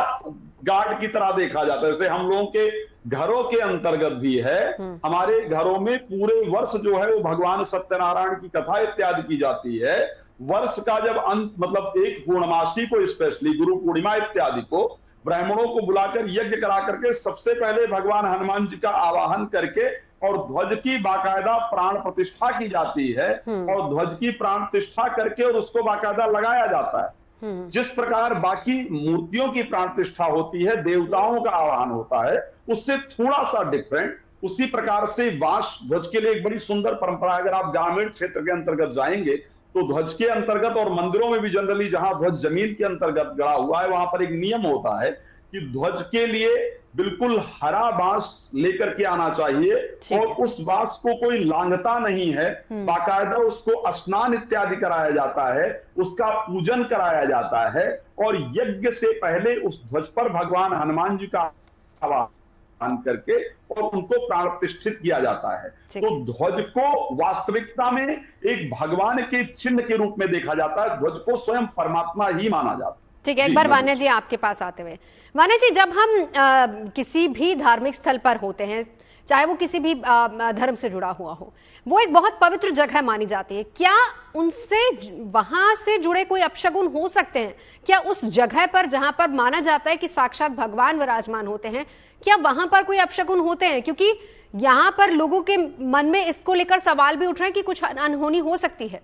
Speaker 7: गार्ड की तरह देखा जाता है। जैसे हम लोगों के घरों के अंतर्गत भी है, हमारे घरों में पूरे वर्ष जो है वो भगवान सत्यनारायण की कथा इत्यादि की जाती है। वर्ष का जब अंत मतलब एक पूर्णमासी को, स्पेशली गुरु पूर्णिमा इत्यादि को, ब्राह्मणों को बुलाकर यज्ञ करा करके सबसे पहले भगवान हनुमान जी का आवाहन करके और ध्वज की बाकायदा प्राण प्रतिष्ठा की जाती है और ध्वज की प्राण प्रतिष्ठा करके और उसको बाकायदा लगाया जाता है। जिस प्रकार बाकी मूर्तियों की प्राण प्रतिष्ठा होती है, देवताओं का आवाहन होता है, उससे थोड़ा सा डिफरेंट। उसी प्रकार से वाश ध्वज के लिए एक बड़ी सुंदर परंपरा है। अगर आप ग्रामीण क्षेत्र के अंतर्गत जाएंगे तो ध्वज के अंतर्गत और मंदिरों में भी जनरली जहां ध्वज जमीन के अंतर्गत गड़ा हुआ है वहां पर एक नियम होता है कि ध्वज के लिए बिल्कुल हरा बांस लेकर के आना चाहिए और उस बांस को कोई लांघता नहीं है, बाकायदा उसको स्नान इत्यादि कराया जाता है, उसका पूजन कराया जाता है और यज्ञ से पहले उस ध्वज पर भगवान हनुमान जी का करके और उनको प्राण प्रतिष्ठित किया जाता है। तो ध्वज को वास्तविकता में एक भगवान के चिन्ह के रूप में देखा जाता है, ध्वज को स्वयं परमात्मा ही माना जाता है।
Speaker 1: ठीक है, एक बार वान्या जी आपके पास आते हुए, वान्या जी जब हम किसी भी धार्मिक स्थल पर होते हैं, चाहे वो किसी भी धर्म से जुड़ा हुआ हो, वो एक बहुत पवित्र जगह मानी जाती है। क्या उनसे वहां से जुड़े कोई अपशगुन हो सकते हैं? क्या उस जगह पर जहां पर माना जाता है कि साक्षात भगवान विराजमान होते हैं, क्या वहां पर कोई अपशगुन होते हैं? क्योंकि यहां पर लोगों के मन में इसको लेकर सवाल भी उठ रहे हैं कि कुछ अनहोनी हो सकती है।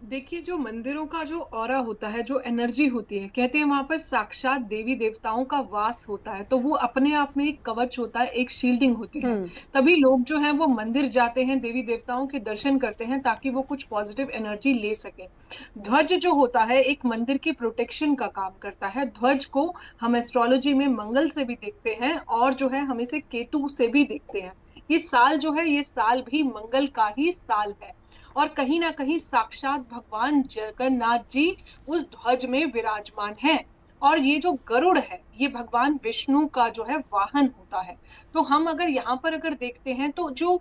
Speaker 6: देखिए, जो मंदिरों का जो ऑरा होता है, जो एनर्जी होती है, कहते हैं वहां पर साक्षात देवी देवताओं का वास होता है, तो वो अपने आप में एक कवच होता है, एक शील्डिंग होती है। तभी लोग जो हैं वो मंदिर जाते हैं, देवी देवताओं के दर्शन करते हैं ताकि वो कुछ पॉजिटिव एनर्जी ले सके। ध्वज जो होता है एक मंदिर की प्रोटेक्शन का काम करता है। ध्वज को हम एस्ट्रोलॉजी में मंगल से भी देखते हैं और जो है हम इसे केतु से भी देखते हैं। ये साल जो है, ये साल भी मंगल का ही साल है और कहीं ना कहीं साक्षात भगवान जगन्नाथ जी उस ध्वज में विराजमान हैं। और ये जो गरुड़ है ये भगवान विष्णु का जो है वाहन होता है। तो हम अगर यहाँ पर अगर देखते हैं तो जो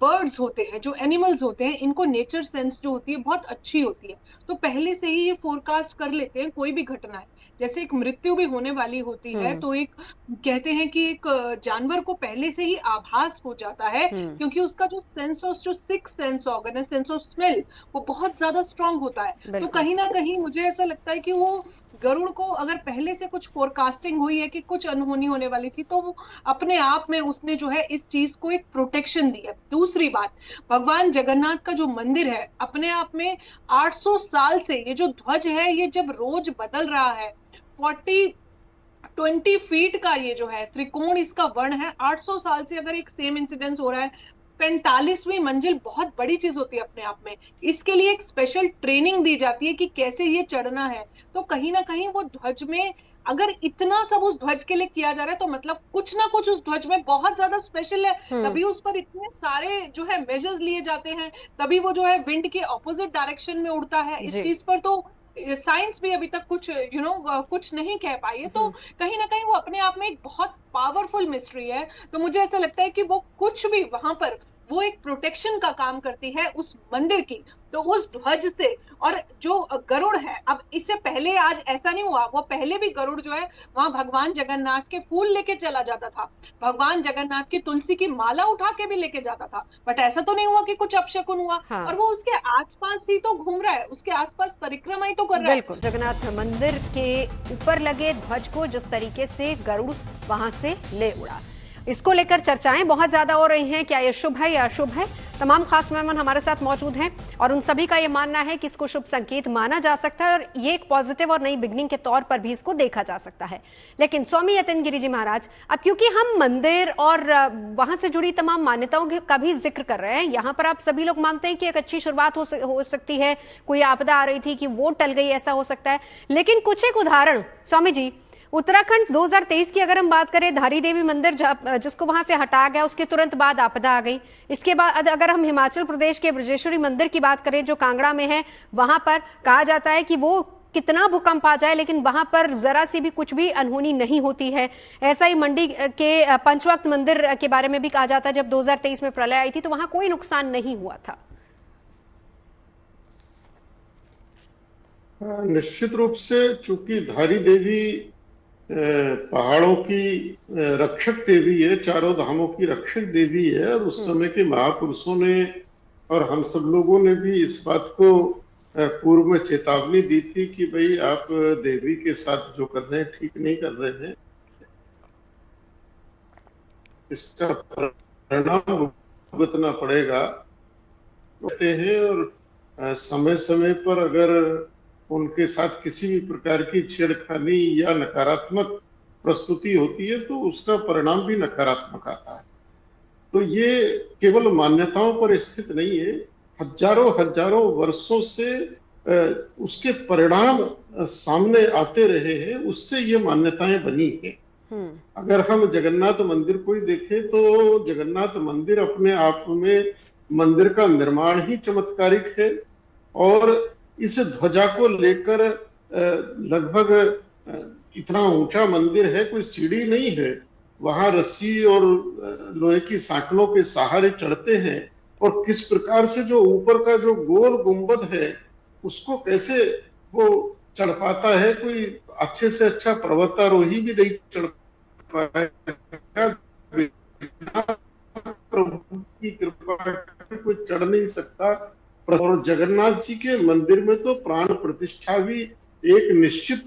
Speaker 6: बर्ड्स होते हैं, जो एनिमल्स होते हैं, इनको नेचर सेंस जो होती है बहुत अच्छी होती है। तो पहले से ही ये फोरकास्ट कर लेते हैं कोई भी घटना है, जैसे एक मृत्यु भी होने वाली होती है तो एक कहते हैं कि एक जानवर को पहले से ही आभास हो जाता है, क्योंकि उसका जो सेंस ऑफ, जो सिक्स सेंस ऑर्गन है, सेंस ऑफ स्मेल, वो बहुत ज्यादा स्ट्रांग होता है। तो कहीं ना कहीं मुझे ऐसा लगता है कि वो गरुड़ को अगर पहले से कुछ फोरकास्टिंग हुई है कि कुछ अनहोनी होने वाली थी, तो वो अपने आप में उसने जो है इस चीज को एक प्रोटेक्शन दी है। दूसरी बात, भगवान जगन्नाथ का जो मंदिर है अपने आप में 800 साल से ये जो ध्वज है ये जब रोज बदल रहा है, 20 फीट का ये जो है त्रिकोण इसका वर्ण है, 800 साल से अगर एक सेम इंसिडेंस हो रहा है, 45वीं मंजिल बहुत बड़ी चीज होती है अपने आप में। इसके लिए एक स्पेशल ट्रेनिंग दी जाती है कि कैसे ये चढ़ना है। तो कहीं ना कहीं वो ध्वज में अगर इतना सब उस ध्वज के लिए किया जा रहा है तो मतलब कुछ ना कुछ उस ध्वज में बहुत ज्यादा स्पेशल है, तभी उस पर इतने सारे जो है मेजर्स लिए जाते हैं, तभी वो जो है विंड के ऑपोजिट डायरेक्शन में उड़ता है। इस चीज पर तो साइंस भी अभी तक कुछ कुछ नहीं कह पाई है। तो कहीं ना कहीं वो अपने आप में एक बहुत पावरफुल मिस्ट्री है। तो मुझे ऐसा लगता है कि वो कुछ भी वहां पर वो एक प्रोटेक्शन का काम करती है उस मंदिर की, तो उस ध्वज से। और जो गरुड़ है, अब इससे पहले आज ऐसा नहीं हुआ, वो पहले भी गरुड़ जो है वहां भगवान जगन्नाथ के फूल लेके चला जाता था, भगवान जगन्नाथ की तुलसी की माला उठा के भी लेके जाता था, बट ऐसा तो नहीं हुआ कि कुछ अपशकुन हुआ। हाँ। और वो उसके आसपास ही तो घूम रहा है, उसके आसपास परिक्रमा ही तो कर रहा है।
Speaker 1: बिल्कुल, जगन्नाथ मंदिर के ऊपर लगे ध्वज को जिस तरीके से गरुड़ वहां से ले उड़ा, इसको लेकर चर्चाएं बहुत ज्यादा हो रही हैं। क्या ये शुभ है या अशुभ है? तमाम खास मेहमान हमारे साथ मौजूद हैं और उन सभी का ये मानना है कि इसको शुभ संकेत माना जा सकता है और ये एक पॉजिटिव और नई बिगनिंग के तौर पर भी इसको देखा जा सकता है। लेकिन स्वामी यतीन गिरि जी महाराज, अब क्योंकि हम मंदिर और वहां से जुड़ी तमाम मान्यताओं का भी जिक्र कर रहे हैं, यहाँ पर आप सभी लोग मानते हैं कि एक अच्छी शुरुआत हो सकती है, कोई आपदा आ रही थी कि वो टल गई, ऐसा हो सकता है। लेकिन कुछ एक उदाहरण स्वामी जी, उत्तराखंड 2023 की अगर हम बात करें, धारी देवी मंदिर जिसको वहां से हटाया गया, उसके तुरंत बाद आपदा आ गई। इसके बाद अगर हम हिमाचल प्रदेश के ब्रजेश्वरी मंदिर की बात करें जो कांगड़ा में है, वहां पर कहा जाता है कि वो कितना भूकंप आ जाए लेकिन वहां पर जरा सी भी कुछ भी अनहोनी नहीं होती है। ऐसा ही मंडी के पंचवक्त मंदिर के बारे में भी कहा जाता है, जब 2023 में प्रलय आई थी तो वहां कोई नुकसान नहीं हुआ था।
Speaker 5: निश्चित रूप से चूंकि धारी देवी पहाड़ों की रक्षक देवी है, चारों धामों की रक्षक देवी है, और उस समय के महापुरुषों ने और हम सब लोगों ने भी इस बात को पूर्व में चेतावनी दी थी कि भाई आप देवी के साथ जो कर रहे हैं ठीक नहीं कर रहे हैं, इसका परिणाम भुगतना पड़ेगा कहते हैं। और समय समय पर अगर उनके साथ किसी भी प्रकार की छेड़खानी या नकारात्मक प्रस्तुति होती है तो उसका परिणाम भी नकारात्मक आता है। तो ये केवल मान्यताओं पर स्थित नहीं है, हजारों हजारों वर्षों से उसके परिणाम सामने आते रहे हैं, उससे ये मान्यताएं बनी है। अगर हम जगन्नाथ मंदिर को ही देखें तो जगन्नाथ मंदिर अपने आप में मंदिर का निर्माण ही चमत्कारिक है, और इस ध्वजा को लेकर लगभग इतना ऊंचा मंदिर है, कोई सीढ़ी नहीं है, वहां रस्सी और लोहे की सांकलों के सहारे चढ़ते हैं, और किस प्रकार से जो ऊपर का जो गोल गुंबद है उसको कैसे वो चढ़ पाता है, कोई अच्छे से अच्छा पर्वतारोही भी नहीं चढ़ पाएगा, प्रभु की कृपा कोई चढ़ नहीं सकता। और जगन्नाथ जी के मंदिर में तो प्राण प्रतिष्ठा भी एक निश्चित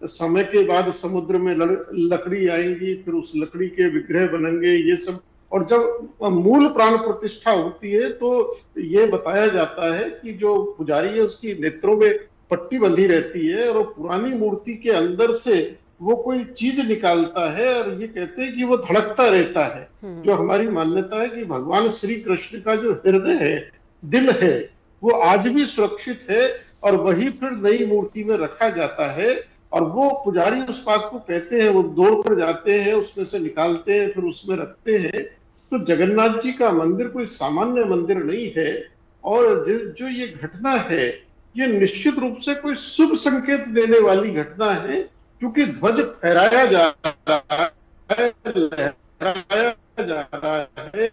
Speaker 5: समय के बाद समुद्र में लकड़ी आएंगी, फिर उस लकड़ी के विग्रह बनेंगे, ये सब। और जब मूल प्राण प्रतिष्ठा होती है तो ये बताया जाता है कि जो पुजारी है उसकी नेत्रों में पट्टी बंधी रहती है और पुरानी मूर्ति के अंदर से वो कोई चीज निकालता है, और ये कहते हैं कि वो धड़कता रहता है। जो हमारी मान्यता है कि भगवान श्री कृष्ण का जो हृदय है, दिल है, वो आज भी सुरक्षित है, और वही फिर नई मूर्ति में रखा जाता है। और वो पुजारी उस बात को कहते हैं, वो दौड़ कर जाते हैं, उसमें से निकालते हैं, फिर उसमें रखते हैं। तो जगन्नाथ जी का मंदिर कोई सामान्य मंदिर नहीं है, और जो ये घटना है ये निश्चित रूप से कोई शुभ संकेत देने वाली घटना है, क्योंकि ध्वज फहराया जा रहा है, लहराया जा रहा है,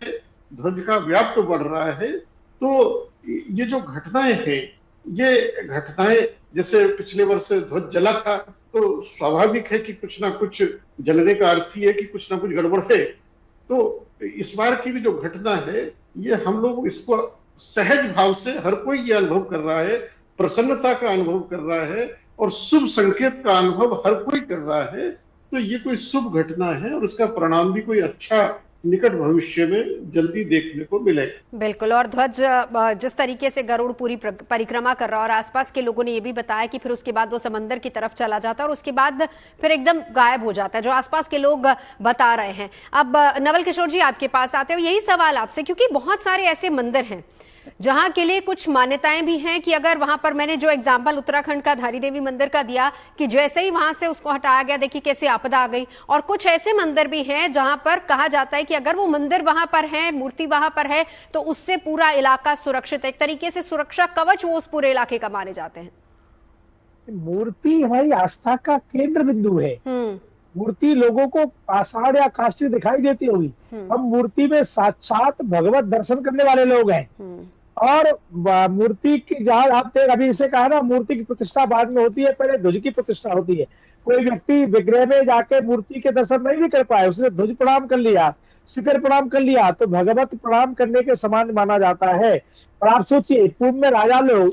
Speaker 5: ध्वज का व्याप्त बढ़ रहा है, तो ये जो घटनाएं हैं, ये घटनाएं जैसे पिछले वर्ष ध्वज जला था, तो स्वाभाविक है कि कुछ ना कुछ जलने का अर्थ ही है कि कुछ ना कुछ गड़बड़ है। तो इस बार की भी जो घटना है, ये हम लोग इसको सहज भाव से हर कोई ये अनुभव कर रहा है, प्रसन्नता का अनुभव कर रहा है और शुभ संकेत का अनुभव हर कोई कर रहा है। तो ये कोई शुभ घटना है और उसका परिणाम भी कोई अच्छा निकट भविष्य में जल्दी देखने को मिलेगा।
Speaker 1: बिल्कुल। और ध्वज जिस तरीके से गरुड़ पूरी परिक्रमा कर रहा है और आसपास के लोगों ने ये भी बताया कि फिर उसके बाद वो समंदर की तरफ चला जाता है और उसके बाद फिर एकदम गायब हो जाता है, जो आसपास के लोग बता रहे हैं। अब नवल किशोर जी आपके पास आते हुए यही सवाल आपसे, क्योंकि बहुत सारे ऐसे मंदिर हैं जहां के लिए कुछ मान्यताएं भी हैं कि अगर वहां पर, मैंने जो एग्जाम्पल उत्तराखंड का धारी देवी मंदिर का दिया कि जैसे ही वहां से उसको हटाया गया, देखिए कैसे आपदा आ गई। और कुछ ऐसे मंदिर भी हैं जहां पर कहा जाता है कि अगर वो मंदिर वहां पर है, मूर्ति वहां पर है, तो उससे पूरा इलाका सुरक्षित है। एक तरीके से सुरक्षा कवच वो उस पूरे इलाके का माने जाते हैं।
Speaker 3: मूर्ति हमारी आस्था का केंद्र बिंदु है। मूर्ति लोगों को आषाढ़ या काष्ठी दिखाई देती होगी, हम मूर्ति में साक्षात भगवत दर्शन करने वाले लोग हैं। और मूर्ति की जहां आप अभी इसे कहा ना, मूर्ति की प्रतिष्ठा बाद में होती है, पहले ध्वज की प्रतिष्ठा होती है। कोई व्यक्ति विग्रह में जाके मूर्ति के दर्शन नहीं भी कर पाए, उसने ध्वज प्रणाम कर लिया, शिखर प्रणाम कर लिया, तो भगवत प्रणाम करने के समान माना जाता है। और आप सोचिए, पूर्व में राजा लोग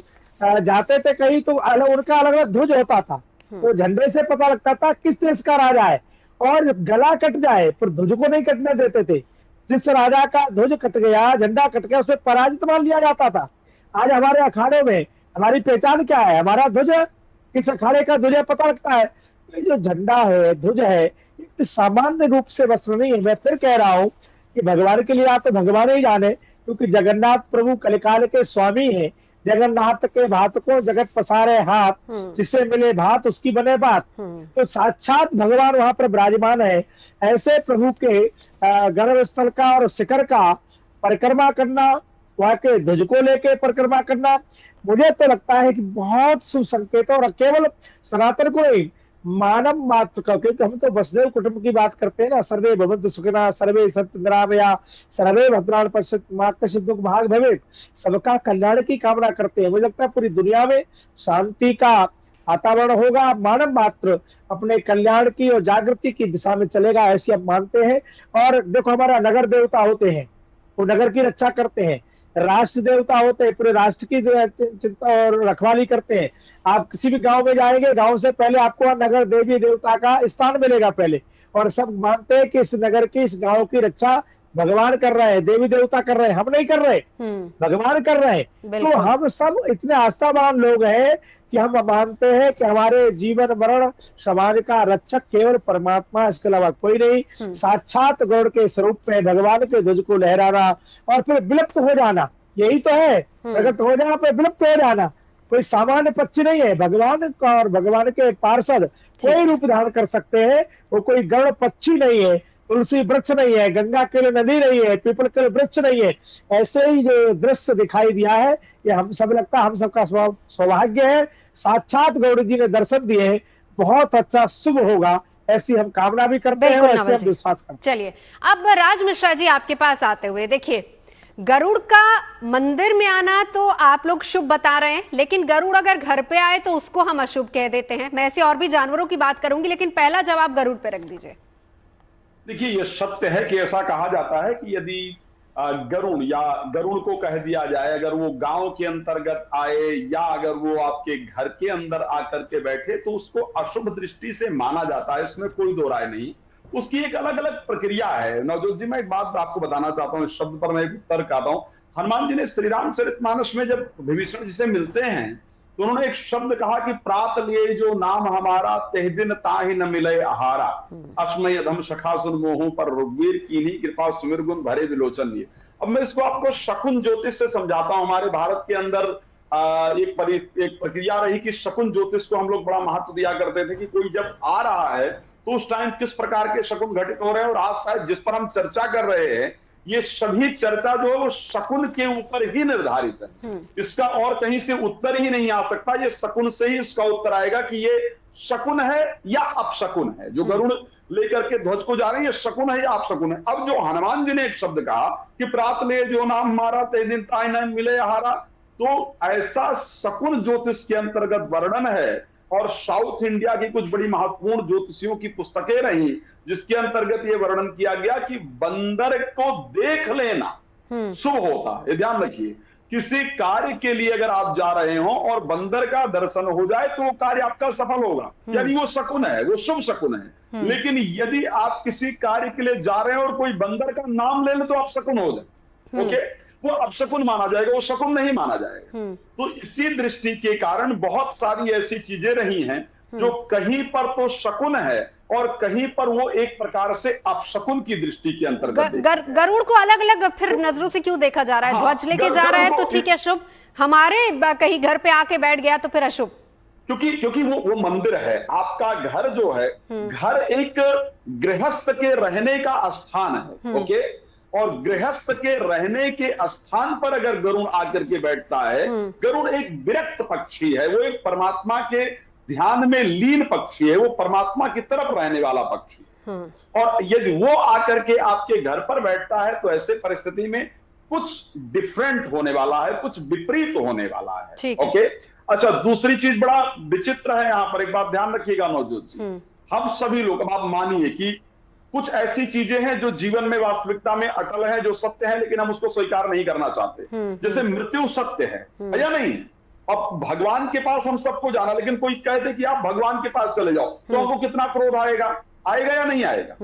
Speaker 3: जाते थे कहीं तो उनका अलग अलग ध्वज होता था, तो झंडे से पता लगता था किस देश का राजा है। और गला कट जाए पर ध्वज को नहीं कटने देते थे। जिस राजा का ध्वज कट गया, झंडा कट गया, उसे पराजित मान लिया जाता था। आज हमारे अखाड़े में हमारी पहचान क्या है? हमारा ध्वज है, किस अखाड़े का ध्वज है पता लगता है। ये जो झंडा है, ध्वज है, सामान्य रूप से वस्त्र नहीं है। मैं फिर कह रहा हूँ कि भगवान के लिए आप तो भगवान ही जाने, क्योंकि जगन्नाथ प्रभु कलिकाल के स्वामी हैं। जगन्नाथ के भात को जगत पसारे हाथ, जिसे मिले भात उसकी बने बात। तो साक्षात भगवान वहां पर विराजमान है। ऐसे प्रभु के गर्भस्थल का और शिखर का परिक्रमा करना, वहां के ध्वज को लेके परिक्रमा करना, मुझे तो लगता है कि बहुत शुभ संकेत। और केवल सनातन को नहीं, मानव मात्र का, क्योंकि हम तो वसुदेव कुटुंब की बात करते हैं ना, सर्वे भवन्तु सुखिनः, सर्वे सन्तु निरामया, सर्वे भद्राणि पश्यन्तु मा कश्चित् दुःखं भाग् भवेत्। सबका कल्याण की कामना करते हैं। मुझे लगता है पूरी दुनिया में शांति का वातावरण होगा, मानव मात्र अपने कल्याण की और जागृति की दिशा में चलेगा, ऐसी हम मानते हैं। और देखो, हमारा नगर देवता होते हैं, वो नगर की रक्षा करते हैं। राष्ट्र देवता होते हैं, पूरे राष्ट्र की चिंता और रखवाली करते हैं। आप किसी भी गांव में जाएंगे, गांव से पहले आपको नगर देवी देवता का स्थान मिलेगा पहले, और सब मानते हैं कि इस नगर की, इस गांव की रक्षा भगवान कर रहे हैं, देवी देवता कर रहे हैं, हम नहीं कर रहे, भगवान कर रहे हैं। तो हम सब इतने आस्थावान लोग हैं कि हम मानते हैं कि हमारे जीवन मरण समाज का रक्षक केवल परमात्मा, इसके अलावा कोई नहीं। साक्षात गौड़ के स्वरूप में भगवान के ध्वज को लहराना और फिर विलुप्त हो जाना, यही तो है। प्रकट हो जाना फिर विलुप्त हो जाना, कोई सामान्य पक्षी नहीं है। भगवान का और भगवान के पार्षद कोई रूप धारण कर सकते हैं, वो कोई गरुड़ पक्षी नहीं है, तुलसी वृक्ष नहीं है, गंगा के लिए नदी नहीं है, पीपल के लिए वृक्ष नहीं है। ऐसे ही जो दृश्य दिखाई दिया है, ये हम सब लगता है हम सबका सौभाग्य है। साक्षात गौड़ जी ने दर्शन दिए हैं, बहुत अच्छा शुभ होगा, ऐसी हम कामना भी करते हैं, ऐसे हम विश्वास करते हैं।
Speaker 1: चलिए, अब राज मिश्रा जी आपके पास आते हुए, देखिए गरुड़ का मंदिर में आना तो आप लोग शुभ बता रहे हैं, लेकिन गरुड़ अगर घर पे आए तो उसको हम अशुभ कह देते हैं। मैं ऐसे और भी जानवरों की बात करूंगी, लेकिन पहला जवाब गरुड़ पे रख दीजिए।
Speaker 7: देखिए, यह सत्य है कि ऐसा कहा जाता है कि यदि गरुड़ या गरुड़ को कह दिया जाए, अगर वो गांव के अंतर्गत आए या अगर वो आपके घर के अंदर आकर के बैठे, तो उसको अशुभ दृष्टि से माना जाता है, इसमें कोई दो राय नहीं। उसकी एक अलग अलग प्रक्रिया है। नवजोत जी, मैं एक बात आपको बताना चाहता हूँ, इस शब्द पर मैं एक उत्तर कहता हूँ। हनुमान जी ने श्री रामचरितमानस में जब विभीषण जी से मिलते हैं, तो उन्होंने एक शब्द कहा कि प्रात लिए जो नाम हमारा, तेह दिन ताहि न मिले आहारा, अस्मय अधम सखा सुन मोहू पर रघुवीर कीन्ही कृपा सुमिर गुण भरे विलोचन लिए। अब मैं इसको आपको शकुन ज्योतिष से समझाता हूँ। हमारे भारत के अंदर एक प्रक्रिया रही कि शकुन ज्योतिष को हम लोग बड़ा महत्व दिया करते थे कि कोई जब आ रहा है तो उस टाइम किस प्रकार के शकुन घटित हो रहे हैं। और आज शायद जिस पर हम चर्चा कर रहे हैं ये सभी चर्चा जो है वो शकुन के ऊपर ही निर्धारित है। इसका और कहीं से उत्तर ही नहीं आ सकता। ये शकुन से ही इसका उत्तर आएगा कि ये शकुन है या अपशकुन है। जो गरुड़ लेकर के ध्वज को जा रहे हैं, ये शकुन है या अपशकुन है। अब जो हनुमान जी ने एक शब्द कहा कि प्रात ले जो नाम मारा ते दिन ताय न मिले हारा, तो ऐसा शकुन ज्योतिष के अंतर्गत वर्णन है। और साउथ इंडिया की कुछ बड़ी महत्वपूर्ण ज्योतिषियों की पुस्तकें रही जिसके अंतर्गत ये वर्णन किया गया कि बंदर को देख लेना शुभ होता है। ये ध्यान रखिए, किसी कार्य के लिए अगर आप जा रहे हो और बंदर का दर्शन हो जाए तो वो कार्य आपका सफल होगा, यानी वो शकुन है, वो शुभ शकुन है। लेकिन यदि आप किसी कार्य के लिए जा रहे हो और कोई बंदर का नाम ले ले तो आप शकुन हो जाए, ओके, वो अपशकुन माना जाएगा, वो शकुन नहीं माना जाएगा। तो इसी दृष्टि के कारण बहुत सारी ऐसी चीजें रही हैं जो कहीं पर तो शकुन है और कहीं पर वो एक प्रकार से अपशकुन की दृष्टि के अंतर्गत।
Speaker 1: गरुड़ को अलग अलग फिर नजरों से क्यों देखा जा रहा है? ध्वज लेके जा रहा है तो ठीक है शुभ, हमारे कहीं घर पे आके बैठ गया तो फिर अशुभ।
Speaker 7: क्योंकि वो मंदिर है। आपका घर जो है, घर एक गृहस्थ के रहने का स्थान है, ओके, और गृहस्थ के रहने के स्थान पर अगर गरुड़ आकर के बैठता है, गरुड़ एक विरक्त पक्षी है, वो एक परमात्मा के ध्यान में लीन पक्षी है, वो परमात्मा की तरफ रहने वाला पक्षी है। और यदि वो आकर के आपके घर पर बैठता है तो ऐसे परिस्थिति में कुछ डिफरेंट होने वाला है, कुछ विपरीत होने वाला है, ओके। अच्छा, दूसरी चीज बड़ा विचित्र है यहाँ पर, एक बात ध्यान रखिएगा नवजोत जी, हम सभी लोग, अब आप मानिए कि कुछ ऐसी चीजें हैं जो जीवन में वास्तविकता में अटल है, जो सत्य है, लेकिन हम उसको स्वीकार नहीं करना चाहते। जैसे मृत्यु सत्य है या नहीं? अब भगवान के पास हम सबको जाना, लेकिन कोई कहते कि आप भगवान के पास चले जाओ तो हमको कितना क्रोध आएगा या नहीं आएगा?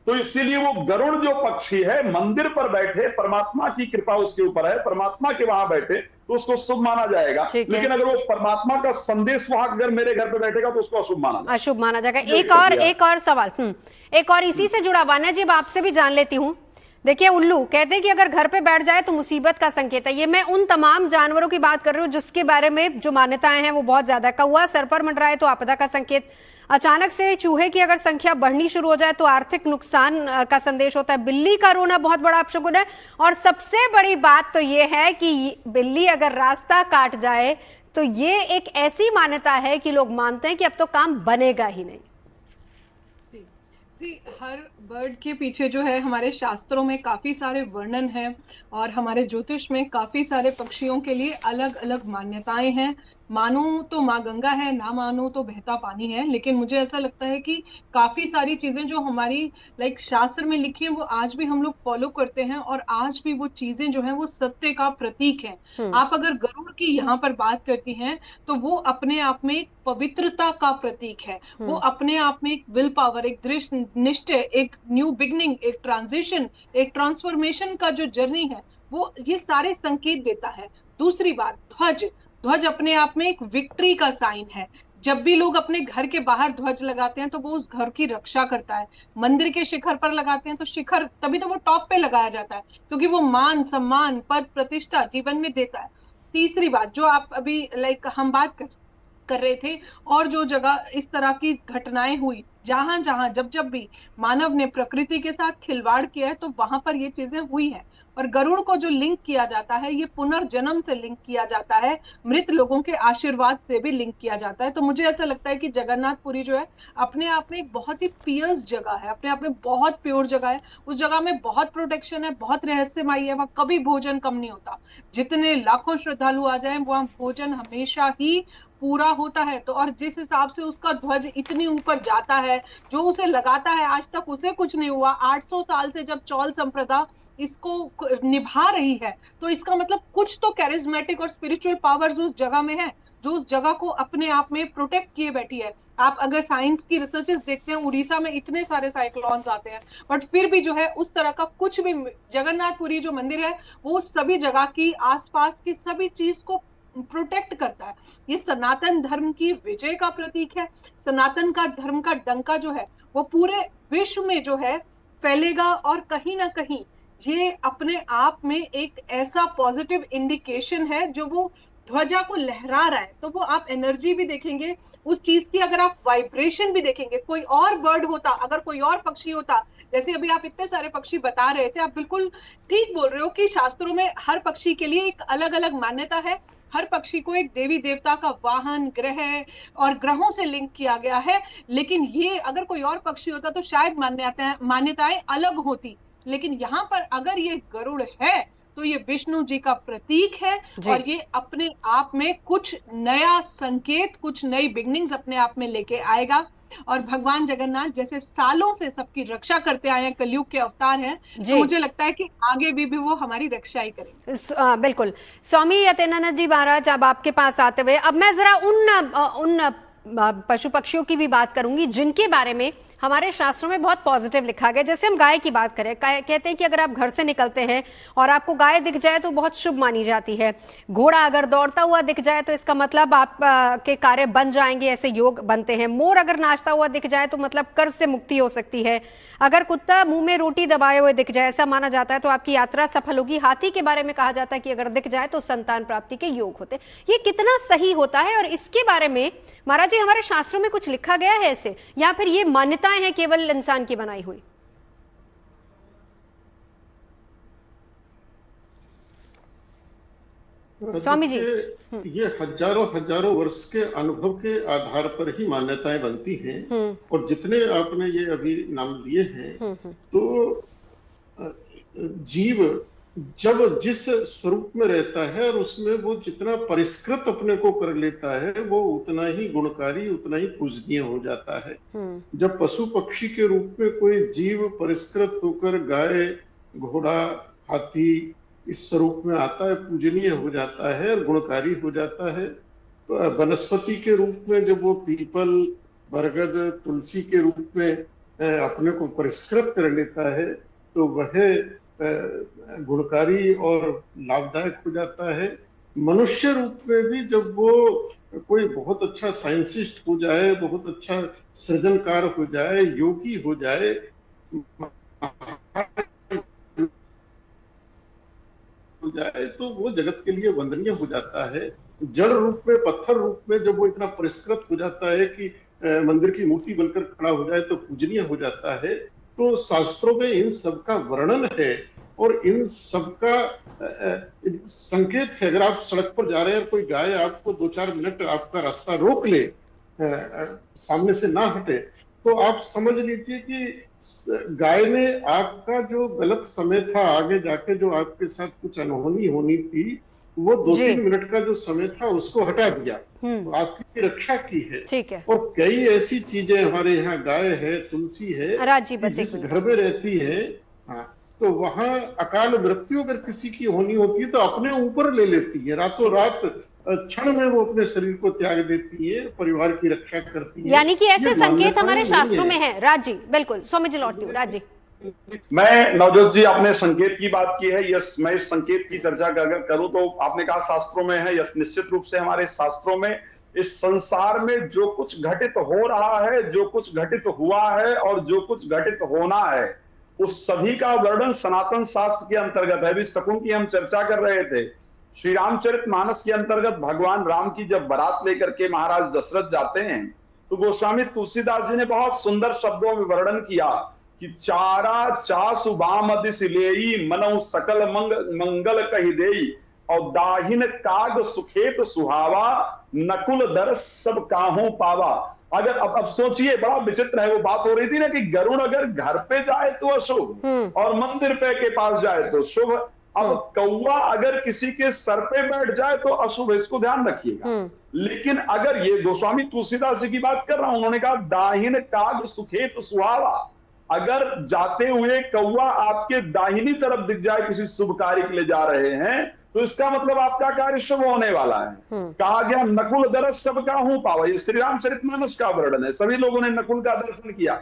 Speaker 7: तो इसीलिए वो गरुड़ जो पक्षी है, मंदिर पर बैठे, परमात्मा की कृपा उसके ऊपर है, परमात्मा के वहां बैठे तो उसको शुभ माना जाएगा। लेकिन अगर वो परमात्मा का संदेश वहां अगर मेरे घर पे बैठेगा तो उसको अशुभ माना जाएगा, अशुभ माना जाएगा।
Speaker 1: एक और सवाल, एक और इसी से जुड़ा हुआ है जी, आपसे भी जान लेती हूँ। देखिए, उल्लू कहते हैं कि अगर घर पे बैठ जाए तो मुसीबत का संकेत है। ये मैं उन तमाम जानवरों की बात कर रही हूँ जिसके बारे में जो मान्यताएं हैं वो बहुत ज्यादा। कौवा सर पर मंडराए तो आपदा का संकेत, अचानक से चूहे की अगर संख्या बढ़नी शुरू हो जाए तो आर्थिक नुकसान का संदेश होता है, बिल्ली का रोना बहुत बड़ा अपशकुन है, और सबसे बड़ी बात तो ये है कि बिल्ली अगर रास्ता काट जाए तो ये एक ऐसी मान्यता है कि लोग मानते हैं कि अब तो काम बनेगा ही नहीं।
Speaker 6: हर बर्ड के पीछे जो है हमारे शास्त्रों में काफी सारे वर्णन हैं और हमारे ज्योतिष में काफी सारे पक्षियों के लिए अलग अलग मान्यताएं हैं। मानो तो माँ गंगा है, ना मानो तो बहता पानी है, लेकिन मुझे ऐसा लगता है कि काफी सारी चीजें जो हमारी शास्त्र में लिखी हैं वो आज भी हम लोग फॉलो करते हैं और आज भी वो चीजें जो हैं वो सत्य का प्रतीक है। आप अगर गरुड़ की यहाँ पर बात करती हैं तो वो अपने आप में एक पवित्रता का प्रतीक है, वो अपने आप में एक विल पावर, एक दृढ़ निश्चय, एक न्यू बिगनिंग, एक ट्रांजिशन, एक ट्रांसफॉर्मेशन का जो जर्नी है वो ये सारे संकेत देता है। दूसरी बात, ध्वज अपने आप में एक विक्ट्री का साइन है। जब भी लोग अपने घर के बाहर ध्वज लगाते हैं तो वो उस घर की रक्षा करता है। मंदिर के शिखर पर लगाते हैं तो शिखर, तभी तो वो टॉप पे लगाया जाता है क्योंकि वो मान, सम्मान, पद, प्रतिष्ठा जीवन में देता है। तीसरी बात जो आप अभी हम बात कर रहे थे, और जो जगह इस तरह की घटनाएं हुई, जहां जहां जब भी मानव ने प्रकृति के साथ खिलवाड़ किया है तो वहां पर ये चीजें हुई हैं। और गरुड़ को जो लिंक किया जाता है ये पुनर्जन्म से लिंक किया जाता है, मृत लोगों के आशीर्वाद से भी लिंक किया जाता है। तो मुझे ऐसा लगता है कि जगन्नाथपुरी जो है अपने आप में एक बहुत ही पियर्स जगह है, अपने आप में बहुत प्योर जगह है। उस जगह में बहुत प्रोटेक्शन है, बहुत रहस्यमयी है, वहाँ कभी भोजन कम नहीं होता। जितने लाखों श्रद्धालु आ जाए वहाँ भोजन हमेशा ही पूरा होता है। तो और जिस हिसाब से उसका ध्वज इतनी ऊपर जाता है, जो उसे लगाता है, आज तक उसे कुछ नहीं हुआ। 800 साल से जब चौल संप्रदा इसको निभा रही है तो इसका मतलब कुछ तो कैरिज्मेटिक और स्पिरिचुअल पावर्स उस जगह में है जो उस जगह को अपने आप में प्रोटेक्ट किए बैठी है। आप अगर साइंस की रिसर्चेस देखते हैं, उड़ीसा में इतने सारे साइक्लोन्स आते हैं बट फिर भी जो है उस तरह का कुछ भी, जगन्नाथपुरी जो मंदिर है वो सभी जगह की आसपास की सभी चीज को प्रोटेक्ट करता है। ये सनातन धर्म की विजय का प्रतीक है। सनातन का धर्म का डंका जो है वो पूरे विश्व में जो है फैलेगा और कहीं ना कहीं ये अपने आप में एक ऐसा पॉजिटिव इंडिकेशन है जो वो ध्वजा को लहरा रहा है, तो वो आप एनर्जी भी देखेंगे उस चीज की, अगर आप वाइब्रेशन भी देखेंगे। कोई और बर्ड होता, अगर कोई और पक्षी होता, जैसे अभी आप इतने सारे पक्षी बता रहे थे, आप बिल्कुल ठीक बोल रहे हो कि शास्त्रों में हर पक्षी के लिए एक अलग अलग मान्यता है। हर पक्षी को एक देवी देवता का वाहन, ग्रह और ग्रहों से लिंक किया गया है। लेकिन ये अगर कोई और पक्षी होता तो शायद मान्यताएं अलग होती। लेकिन यहाँ पर अगर ये गरुड़ है तो ये विष्णु जी का प्रतीक है, और ये अपने आप में कुछ नया संकेत, कुछ नई बिगनिंग्स अपने आप में लेके आएगा। और भगवान जगन्नाथ जैसे सालों से सबकी रक्षा करते आए हैं, कलयुग के अवतार हैं, तो मुझे लगता है कि आगे भी वो हमारी रक्षा ही करेंगे।
Speaker 1: बिल्कुल। स्वामी यतीनानंद जी महाराज, अब आपके पास आते हुए अब मैं जरा उन पशु पक्षियों की भी बात करूंगी जिनके बारे में हमारे शास्त्रों में बहुत पॉजिटिव लिखा गया। जैसे हम गाय की बात करें, कहते हैं कि अगर आप घर से निकलते हैं और आपको गाय दिख जाए तो बहुत शुभ मानी जाती है। घोड़ा अगर दौड़ता हुआ दिख जाए तो इसका मतलब आप के कार्य बन जाएंगे, ऐसे योग बनते हैं। मोर अगर नाचता हुआ दिख जाए तो मतलब कर्ज से मुक्ति हो सकती है। अगर कुत्ता मुंह में रोटी दबाए हुए दिख जाए, ऐसा माना जाता है तो आपकी यात्रा सफल होगी। हाथी के बारे में कहा जाता है कि अगर दिख जाए तो संतान प्राप्ति के योग होते। ये कितना सही होता है, और इसके बारे में महाराज जी हमारे शास्त्रों में कुछ लिखा गया है ऐसे, या फिर ये मान्यताएं हैं केवल इंसान की बनाई हुई? स्वामी जी,
Speaker 5: ये हजारों वर्ष के अनुभव के आधार पर ही मान्यताएं बनती हैं। और जितने आपने ये अभी नाम लिए हैं, तो जीव जब जिस स्वरूप में रहता है और उसमें वो जितना परिष्कृत अपने को कर लेता है, वो उतना ही गुणकारी, उतना ही पूजनीय हो जाता है। जब पशु पक्षी के रूप में कोई जीव परिष्कृत होकर गाय, घोड़ा, हाथी इस स्वरूप में आता है, पूजनीय हो जाता है और गुणकारी हो जाता है। तो वनस्पति के रूप में जब वो पीपल, बरगद, तुलसी के रूप में अपने को परिष्कृत कर लेता है, तो वह गुणकारी और लाभदायक हो जाता है। मनुष्य रूप में भी जब वो कोई बहुत अच्छा साइंटिस्ट हो जाए, बहुत अच्छा सृजनकार हो जाए, योगी हो जाए, तो वो जगत के लिए वंदनीय हो जाता है। जड़ रूप में, पत्थर रूप में जब वो इतना परिष्कृत हो जाता है कि मंदिर की मूर्ति बनकर खड़ा हो जाए तो पूजनीय हो जाता है। तो शास्त्रों में इन सब का वर्णन है और इन सब का संकेत है। अगर आप सड़क पर जा रहे हैं और कोई गाय आपको 2-4 मिनट आपका रास्ता रोक ले, सामने से ना हटे, तो आप समझ लीजिए कि गाय ने आपका जो गलत समय था, आगे जाके जो आपके साथ कुछ अनहोनी होनी थी, वो 2-3 मिनट का जो समय था उसको हटा दिया, तो आपकी रक्षा की है।
Speaker 1: ठीक है।
Speaker 5: और कई ऐसी चीजें हमारे यहाँ, गाय है, तुलसी है, जिस घर में रहती है, हाँ, तो वहां अकाल मृत्यु अगर किसी की होनी होती है तो अपने ऊपर ले लेती है, रातों रात क्षण में वो अपने शरीर को त्याग देती है, परिवार की रक्षा करती है।
Speaker 1: यानी कि ऐसे संकेत हमारे शास्त्रों में है। राज जी, बिल्कुल। स्वामी जी लौटती हूँ। राज जी,
Speaker 7: मैं, नवजोत जी, आपने संकेत की बात की है। यस, मैं इस संकेत की चर्चा अगर करूं तो आपने कहा शास्त्रों में है। यस, निश्चित रूप से हमारे शास्त्रों में इस संसार में जो कुछ घटित हो रहा है, जो कुछ घटित हुआ है और जो कुछ घटित होना है, उस सभी का वर्णन सनातन शास्त्र के अंतर्गत है। अभी शकुन की हम चर्चा कर रहे थे। श्री रामचरितमानस के अंतर्गत भगवान राम की जब बारात लेकर के महाराज दशरथ जाते हैं, तो गोस्वामी तुलसीदास जी ने बहुत सुंदर शब्दों में वर्णन किया कि चारा चासु बाम दिस लेई, मनौ सकल मंगल कहि देई, और दाहिन काग सुखेत सुहावा, नकुल दरस सब काहू पावा। अगर अब सोचिए, बड़ा विचित्र है। वो बात हो रही थी ना कि गरुड़ अगर घर पे जाए तो अशुभ और मंदिर पे के पास जाए तो शुभ। अब कौवा अगर किसी के सर पे बैठ जाए तो अशुभ, इसको ध्यान रखिएगा। लेकिन अगर ये गोस्वामी तुलसीदास जी की बात कर रहा हूं, उन्होंने कहा दाहिन काग सुखेत सुहावा। अगर जाते हुए कौवा आपके दाहिनी तरफ दिख जाए किसी शुभ कार्य के लिए जा रहे हैं, तो इसका मतलब आपका कार्य शुभ होने वाला है। कहा गया नकुल दरस सब काहू पावा। ये श्री रामचरितमानस का वर्णन है। सभी लोगों ने नकुल का दर्शन किया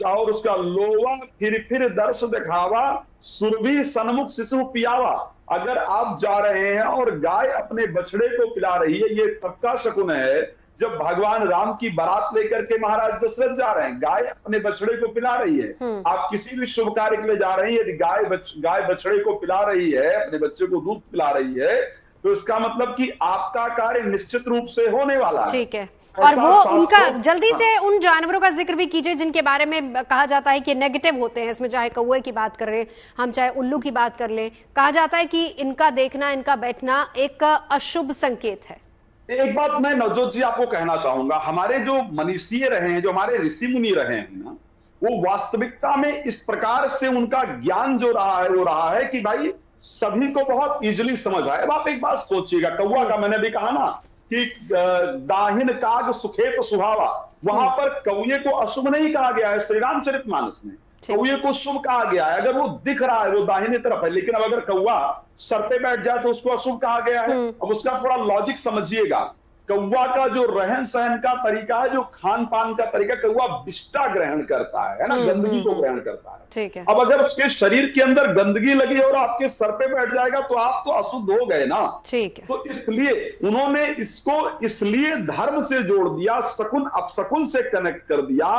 Speaker 7: और उसका लोवा फिर दर्श दिखावा, सुरभि सन्मुख शिशु पियावा। अगर आप जा रहे हैं और गाय अपने बछड़े को पिला रही है, ये तब का शकुन है जब भगवान राम की बारात लेकर के महाराज दशरथ जा रहे हैं, गाय अपने बछड़े को पिला रही है। आप किसी भी शुभ कार्य के लिए जा रहे हैं, यदि गाय बछड़े को पिला रही है, अपने बच्चे को दूध पिला रही है, तो इसका मतलब कि आपका कार्य निश्चित रूप से होने वाला है।
Speaker 1: ठीक है। और वो उनका जल्दी से उन जानवरों का जिक्र भी कीजिए जिनके बारे में कहा जाता है कि नेगेटिव होते हैं, इसमें चाहे कौवे की बात कर रहे हम, चाहे उल्लू की बात कर लें, कहा जाता है कि इनका देखना, इनका बैठना एक अशुभ संकेत है।
Speaker 7: एक बात मैं नवजोत जी आपको कहना चाहूंगा, हमारे जो मनीषी रहे हैं, जो हमारे ऋषि मुनि रहे हैं ना, वो वास्तविकता में इस प्रकार से उनका ज्ञान जो रहा है वो रहा है कि भाई सभी को बहुत इजीली समझ आए। अब आप एक बात सोचिएगा, कौवा का मैंने भी कहा ना कि दाहिन काग सुखेत सुहावा, वहां पर कौए को अशुभ नहीं कहा गया है श्री रामचरितमानस में, कौए को शुभ कहा गया है। अगर वो दिख रहा है वो दाहिने तरफ है, लेकिन अब अगर कौवा सर पे बैठ जाए तो उसको अशुभ कहा गया है। अब उसका थोड़ा लॉजिक समझिएगा, कौवा का जो रहन सहन का तरीका है, जो खान पान का तरीका, कौवा विष्टा ग्रहण करता है ना, गंदगी को ग्रहण करता है।
Speaker 1: ठीक है।
Speaker 7: अब अगर उसके शरीर के अंदर गंदगी लगी और आपके सर पे बैठ जाएगा तो आप तो अशुद्ध हो गए ना।
Speaker 1: ठीक है।
Speaker 7: तो इसलिए उन्होंने इसको इसलिए धर्म से जोड़ दिया, शकुन अपशकुन से कनेक्ट कर दिया,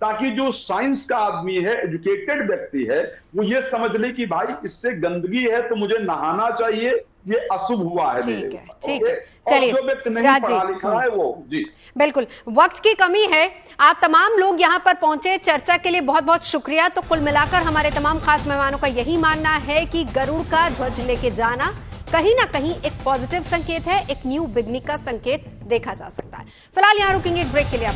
Speaker 7: ताकि जो साइंस का आदमी है, एजुकेटेड व्यक्ति है, वो ये समझ ले कि भाई इससे गंदगी है तो मुझे नहाना चाहिए, ये अशुभ हुआ है।
Speaker 1: ठीक है, ठीक है। चलिए
Speaker 7: जो व्यक्ति नहीं पढ़ा लिखा है वो जी
Speaker 1: बिल्कुल, वक्त की कमी है। आप तमाम लोग यहाँ पर पहुंचे, चर्चा के लिए बहुत बहुत शुक्रिया। तो कुल मिलाकर हमारे तमाम खास मेहमानों का यही मानना है कि गरुड़ का ध्वज लेके जाना कहीं ना कहीं एक पॉजिटिव संकेत है, एक न्यू बिगनिंग का संकेत देखा जा सकता है। फिलहाल यहाँ रुकेंगे एक ब्रेक के लिए। आप